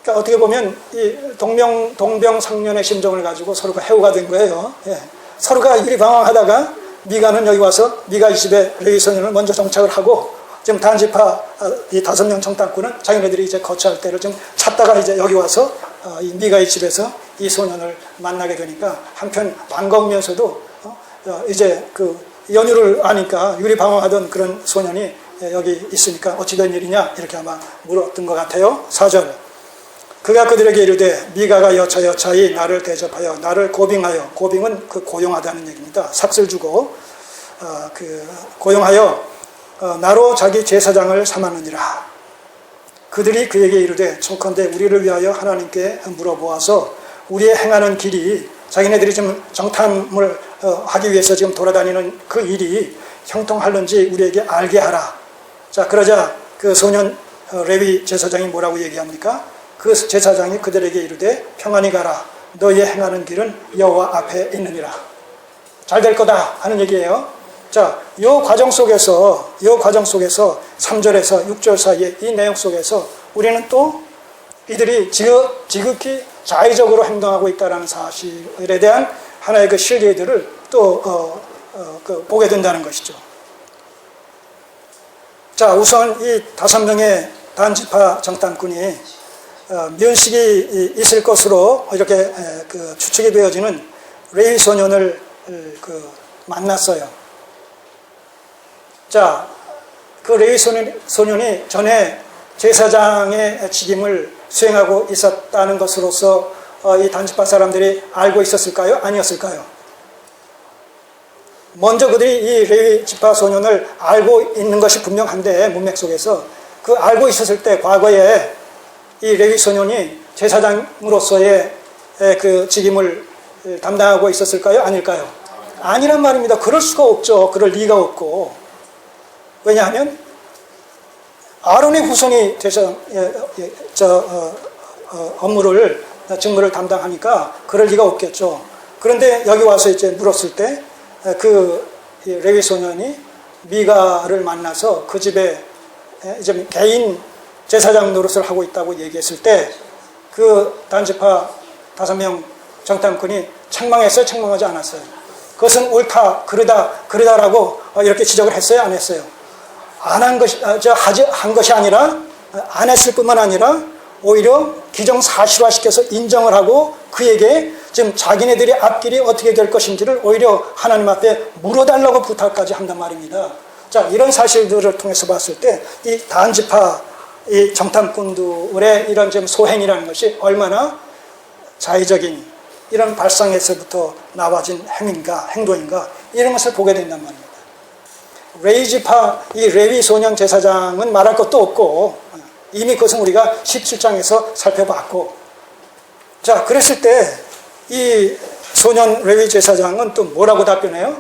그러니까 어떻게 보면 이 동병상련의 심정을 가지고 서로가 해오가 된 거예요. 예. 서로가 유리방황하다가 미가는 여기 와서 미가 이 집에 레위 소년을 먼저 정착을 하고, 지금 단지파 이 5명 정탐꾼은 자기네들이 이제 거처할 때를 좀 찾다가 이제 여기 와서 이 미가의 집에서 이 소년을 만나게 되니까 한편 반가우면서도 이제 그 연유를 아니까 유리방황하던 그런 소년이 여기 있으니까 어찌 된 일이냐 이렇게 아마 물었던 것 같아요. 4절. 그가 그들에게 이르되 미가가 여차여차히 나를 대접하여 나를 고빙하여, 고빙은 그 고용하다는 얘기입니다. 삭슬 주고 고용하여 나로 자기 제사장을 삼았느니라. 그들이 그에게 이르되 청컨대 우리를 위하여 하나님께 물어보아서 우리의 행하는 길이, 자기네들이 지금 정탐을 하기 위해서 지금 돌아다니는 그 일이 형통할는지 우리에게 알게 하라. 자, 그러자 그 소년 레위 제사장이 뭐라고 얘기합니까? 그 제사장이 그들에게 이르되 평안히 가라. 너희의 행하는 길은 여호와 앞에 있느니라. 잘 될 거다 하는 얘기예요. 자, 이 과정 속에서 3절에서 6절 사이에 이 내용 속에서 우리는 또 이들이 지극히 자의적으로 행동하고 있다는 사실에 대한 하나의 그 실리들을 또 보게 된다는 것이죠. 자, 우선 이 5명의 단지파 정탐꾼이 면식이 있을 것으로 이렇게 추측이 되어지는 레위 소년을 만났어요. 자, 그 레위 소년이 전에 제사장의 직임을 수행하고 있었다는 것으로서 이 단지파 사람들이 알고 있었을까요? 아니었을까요? 먼저 그들이 이 레위 지파 소년을 알고 있는 것이 분명한데, 문맥 속에서 그 알고 있었을 때 과거에 이 레위 소년이 제사장으로서의 그 직임을 담당하고 있었을까요? 아닐까요? 아니란 말입니다. 그럴 수가 없죠. 그럴 리가 없고. 왜냐하면 아론의 후손이 직무를 담당하니까 그럴 리가 없겠죠. 그런데 여기 와서 이제 물었을 때 그 레위 소년이 미가를 만나서 그 집에 이제 개인 제사장 노릇을 하고 있다고 얘기했을 때 그 단지파 5명 정탐꾼이 책망했어요? 책망하지 않았어요? 그것은 옳다, 그러다라고 이렇게 지적을 했어요? 안 했어요? 한 것이 아니라, 안 했을 뿐만 아니라 오히려 기정사실화시켜서 인정을 하고 그에게 지금 자기네들의 앞길이 어떻게 될 것인지를 오히려 하나님 앞에 물어달라고 부탁까지 한단 말입니다. 자, 이런 사실들을 통해서 봤을 때 이 단지파 이 정탐꾼들의 이런 좀 소행이라는 것이 얼마나 자의적인 이런 발상에서부터 나와진 행동인가 이런 것을 보게 된단 말입니다. 레위지파 이 레위 소년 제사장은 말할 것도 없고 이미 그것은 우리가 17장에서 살펴봤고, 자, 그랬을 때 이 소년 레위 제사장은 또 뭐라고 답변해요?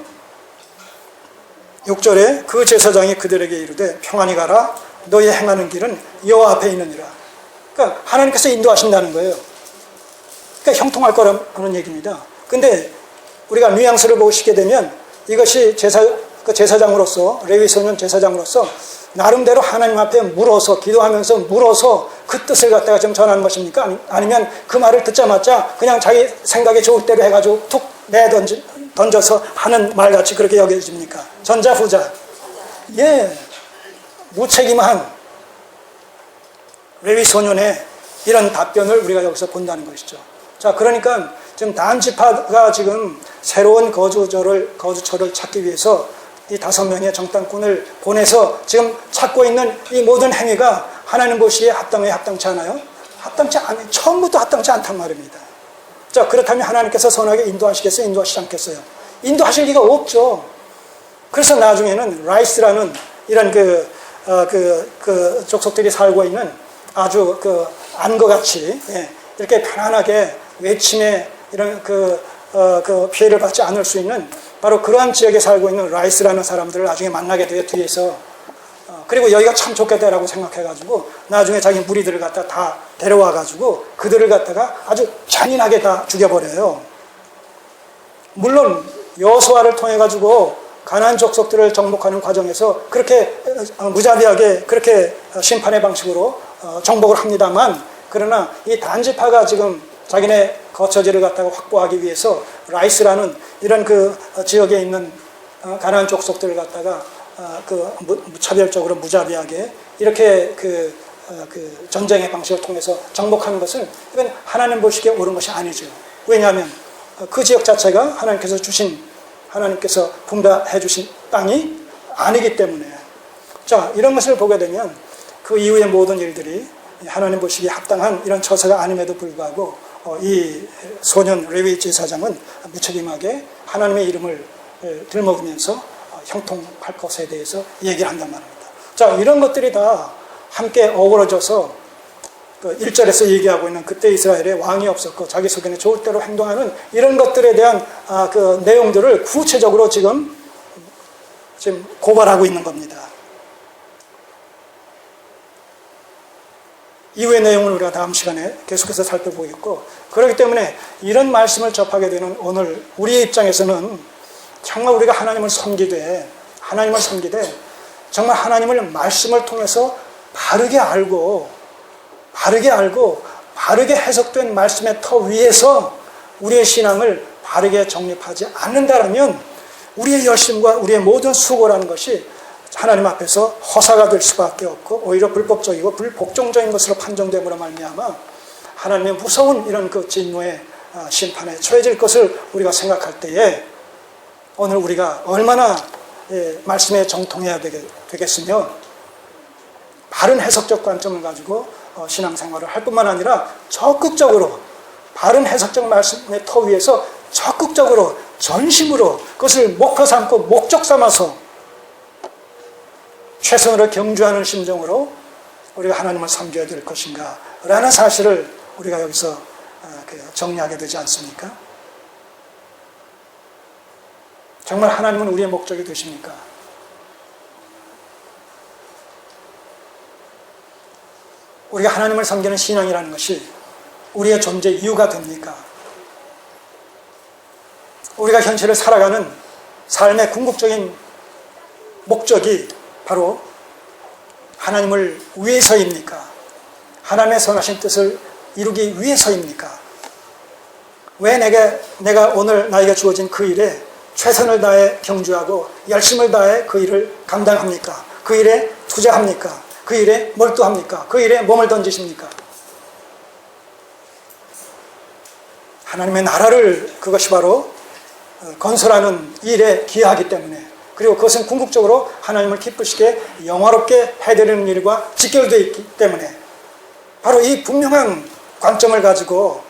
6절에 그 제사장이 그들에게 이르되 평안히 가라. 너희 행하는 길은 여호와 앞에 있느니라. 그러니까 하나님께서 인도하신다는 거예요. 그러니까 형통할 거라는 얘기입니다. 근데 우리가 뉘앙스를 보시게 되면 이것이 제사장으로서, 레위 소년 제사장으로서 나름대로 하나님 앞에 물어서, 기도하면서 물어서 그 뜻을 갖다가 좀 전하는 것입니까? 아니면 그 말을 듣자마자 그냥 자기 생각에 좋을 대로 해가지고 툭 던져서 하는 말같이 그렇게 여겨집니까? 전자, 후자. 예. 무책임한 레위 소년의 이런 답변을 우리가 여기서 본다는 것이죠. 자, 그러니까 지금 단지파가 지금 새로운 거주처를 찾기 위해서 이 5명의 정탐꾼을 보내서 지금 찾고 있는 이 모든 행위가 하나님 보시기에 합당해 합당치 않아요? 합당치 않아요. 처음부터 합당치 않단 말입니다. 자, 그렇다면 하나님께서 선하게 인도하시겠어요? 인도하시지 않겠어요? 인도하실 리가 없죠. 그래서 나중에는 라이스라는 이런 그 족속들이 살고 있는 아주 안과 같이, 예, 이렇게 편안하게 외침에 이런 그 피해를 받지 않을 수 있는 바로 그러한 지역에 살고 있는 라이스라는 사람들을 나중에 만나게 돼요, 뒤에서. 그리고 여기가 참 좋겠다라고 생각해가지고 나중에 자기 무리들을 갖다 다 데려와가지고 그들을 갖다가 아주 잔인하게 다 죽여버려요. 물론 여호수아를 통해가지고 가나안 족속들을 정복하는 과정에서 그렇게 무자비하게 그렇게 심판의 방식으로 정복을 합니다만, 그러나 이 단지파가 지금 자기네 거처지를 갖다가 확보하기 위해서 라이스라는 이런 그 지역에 있는 가나안 족속들을 갖다가 무차별적으로 무자비하게 이렇게 그 전쟁의 방식을 통해서 정복하는 것은 이건 하나님 보시기에 옳은 것이 아니죠. 왜냐하면 그 지역 자체가 하나님께서 분배해 주신 땅이 아니기 때문에. 자, 이런 것을 보게 되면 그 이후의 모든 일들이 하나님 보시기에 합당한 이런 처사가 아님에도 불구하고 이 소년 레위 제사장은 무책임하게 하나님의 이름을 들먹으면서 형통할 것에 대해서 얘기를 한단 말입니다. 자, 이런 것들이 다 함께 어우러져서 1절에서 얘기하고 있는 그때 이스라엘에 왕이 없었고 자기 속에는 좋을 대로 행동하는 이런 것들에 대한 그 내용들을 구체적으로 지금 고발하고 있는 겁니다. 이후의 내용을 우리가 다음 시간에 계속해서 살펴보겠고, 그렇기 때문에 이런 말씀을 접하게 되는 오늘 우리의 입장에서는 정말 우리가 하나님을 섬기되 정말 하나님을 말씀을 통해서 바르게 알고 바르게 해석된 말씀의 터 위에서 우리의 신앙을 바르게 정립하지 않는다면 우리의 열심과 우리의 모든 수고라는 것이 하나님 앞에서 허사가 될 수밖에 없고 오히려 불법적이고 불복종적인 것으로 판정됨으로 말미암아 하나님의 무서운 이런 그 진노의 심판에 처해질 것을 우리가 생각할 때에 오늘 우리가 얼마나 말씀에 정통해야 되겠으며 바른 해석적 관점을 가지고 신앙생활을 할 뿐만 아니라 적극적으로 바른 해석적 말씀의 터 위에서 적극적으로 전심으로 그것을 목표 삼고 목적 삼아서 최선으로 경주하는 심정으로 우리가 하나님을 섬겨야 될 것인가 라는 사실을 우리가 여기서 정리하게 되지 않습니까? 정말 하나님은 우리의 목적이 되십니까? 우리가 하나님을 섬기는 신앙이라는 것이 우리의 존재 이유가 됩니까? 우리가 현실을 살아가는 삶의 궁극적인 목적이 바로 하나님을 위해서입니까? 하나님의 선하신 뜻을 이루기 위해서입니까? 왜 내가 오늘 나에게 주어진 그 일에 최선을 다해 경주하고 열심을 다해 그 일을 감당합니까? 그 일에 투자합니까? 그 일에 몰두합니까? 그 일에 몸을 던지십니까? 하나님의 나라를 그것이 바로 건설하는 일에 기여하기 때문에, 그리고 그것은 궁극적으로 하나님을 기쁘시게 영화롭게 해드리는 일과 직결되어 있기 때문에 바로 이 분명한 관점을 가지고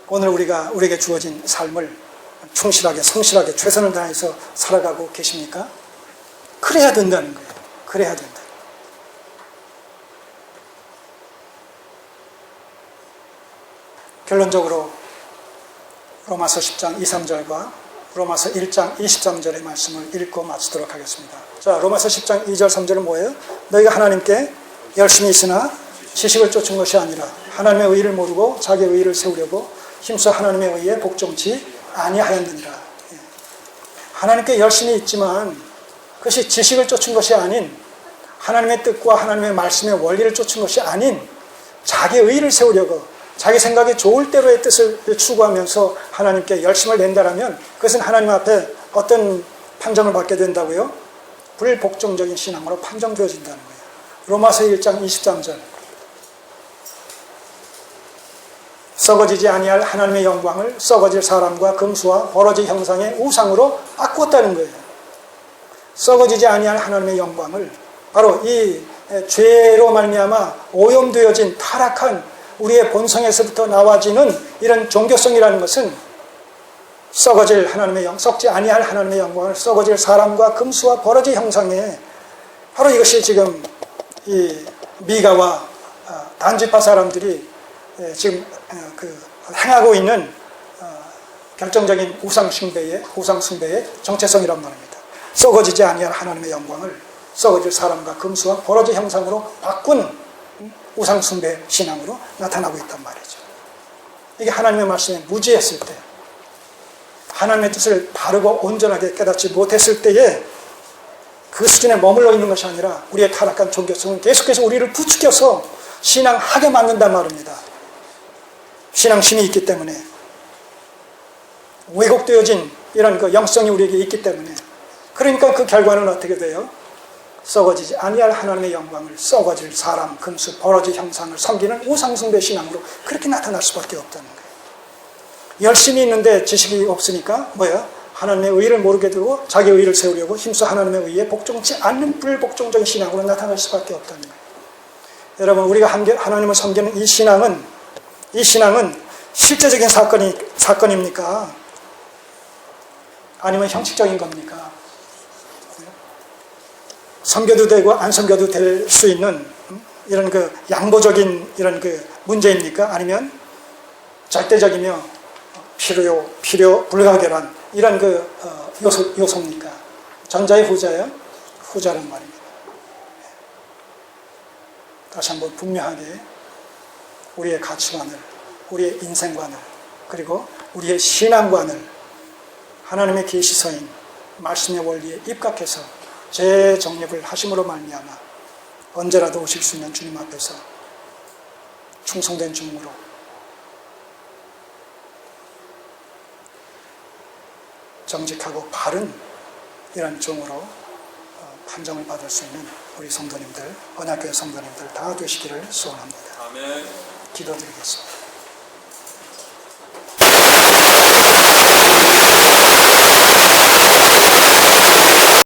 오늘 우리에게 주어진 삶을 충실하게 성실하게 최선을 다해서 살아가고 계십니까? 그래야 된다는 거예요. 그래야 된다. 결론적으로 로마서 10장 2, 3절과 로마서 1장 23절의 말씀을 읽고 마치도록 하겠습니다. 자, 로마서 10장 2절 3절은 뭐예요? 너희가 하나님께 열심히 있으나 지식을 쫓은 것이 아니라 하나님의 의를 모르고 자기의 의를 세우려고 힘써 하나님의 의에 복종치 아니하였느니라. 하나님께 열심히 있지만 그것이 지식을 쫓은 것이 아닌, 하나님의 뜻과 하나님의 말씀의 원리를 쫓은 것이 아닌 자기의 의를 세우려고 자기 생각이 좋을 대로의 뜻을 추구하면서 하나님께 열심을 낸다라면 그것은 하나님 앞에 어떤 판정을 받게 된다고요? 불복종적인 신앙으로 판정되어진다는 거예요. 로마서 1장 23절. 썩어지지 아니할 하나님의 영광을 썩어질 사람과 금수와 버러지 형상의 우상으로 바꾸었다는 거예요. 썩어지지 아니할 하나님의 영광을 바로 이 죄로 말미암아 오염되어진 타락한 우리의 본성에서부터 나와지는 이런 종교성이라는 것은 썩어질 하나님의 썩지 아니할 하나님의 영광을 썩어질 사람과 금수와 버러지 형상에 바로 이것이 지금 이 미가와 단지파 사람들이 지금 행하고 있는 결정적인 우상 숭배의 정체성이란 말입니다. 썩어지지 아니할 하나님의 영광을 썩어질 사람과 금수와 버러지 형상으로 바꾼 우상 숭배 신앙으로 나타나고 있단 말이죠. 이게 하나님의 말씀에 무지했을 때, 하나님의 뜻을 바르고 온전하게 깨닫지 못했을 때에 그 수준에 머물러 있는 것이 아니라 우리의 타락한 종교성은 계속해서 우리를 부추겨서 신앙하게 만든단 말입니다. 신앙심이 있기 때문에, 왜곡되어진 이런 그 영성이 우리에게 있기 때문에, 그러니까 그 결과는 어떻게 돼요? 썩어지지 아니할 하나님의 영광을 썩어질 사람, 금수, 버러지 형상을 섬기는 우상숭배 신앙으로 그렇게 나타날 수밖에 없다는 거예요. 열심히 있는데 지식이 없으니까 뭐야? 하나님의 의를 모르게 되고 자기 의를 세우려고 힘써 하나님의 의에 복종치 않는 불복종적인 신앙으로 나타날 수밖에 없다는 거예요. 여러분, 우리가 하나님을 섬기는 이 신앙은 실제적인 사건입니까? 아니면 형식적인 겁니까? 섬겨도 되고 안 섬겨도 될 수 있는 이런 그 양보적인 이런 그 문제입니까? 아니면 절대적이며 필요 불가결한 이런 그 요소입니까? 전자의 후자예요? 후자란 말입니다. 다시 한번 분명하게 우리의 가치관을, 우리의 인생관을, 그리고 우리의 신앙관을 하나님의 계시서인 말씀의 원리에 입각해서 재정립을 하심으로 말미암아 언제라도 오실 수 있는 주님 앞에서 충성된 종으로 정직하고 바른 이런 종으로 판정을 받을 수 있는 우리 성도님들, 언약교회 성도님들 다 되시기를 소원합니다. 아멘. 기도드리겠습니다.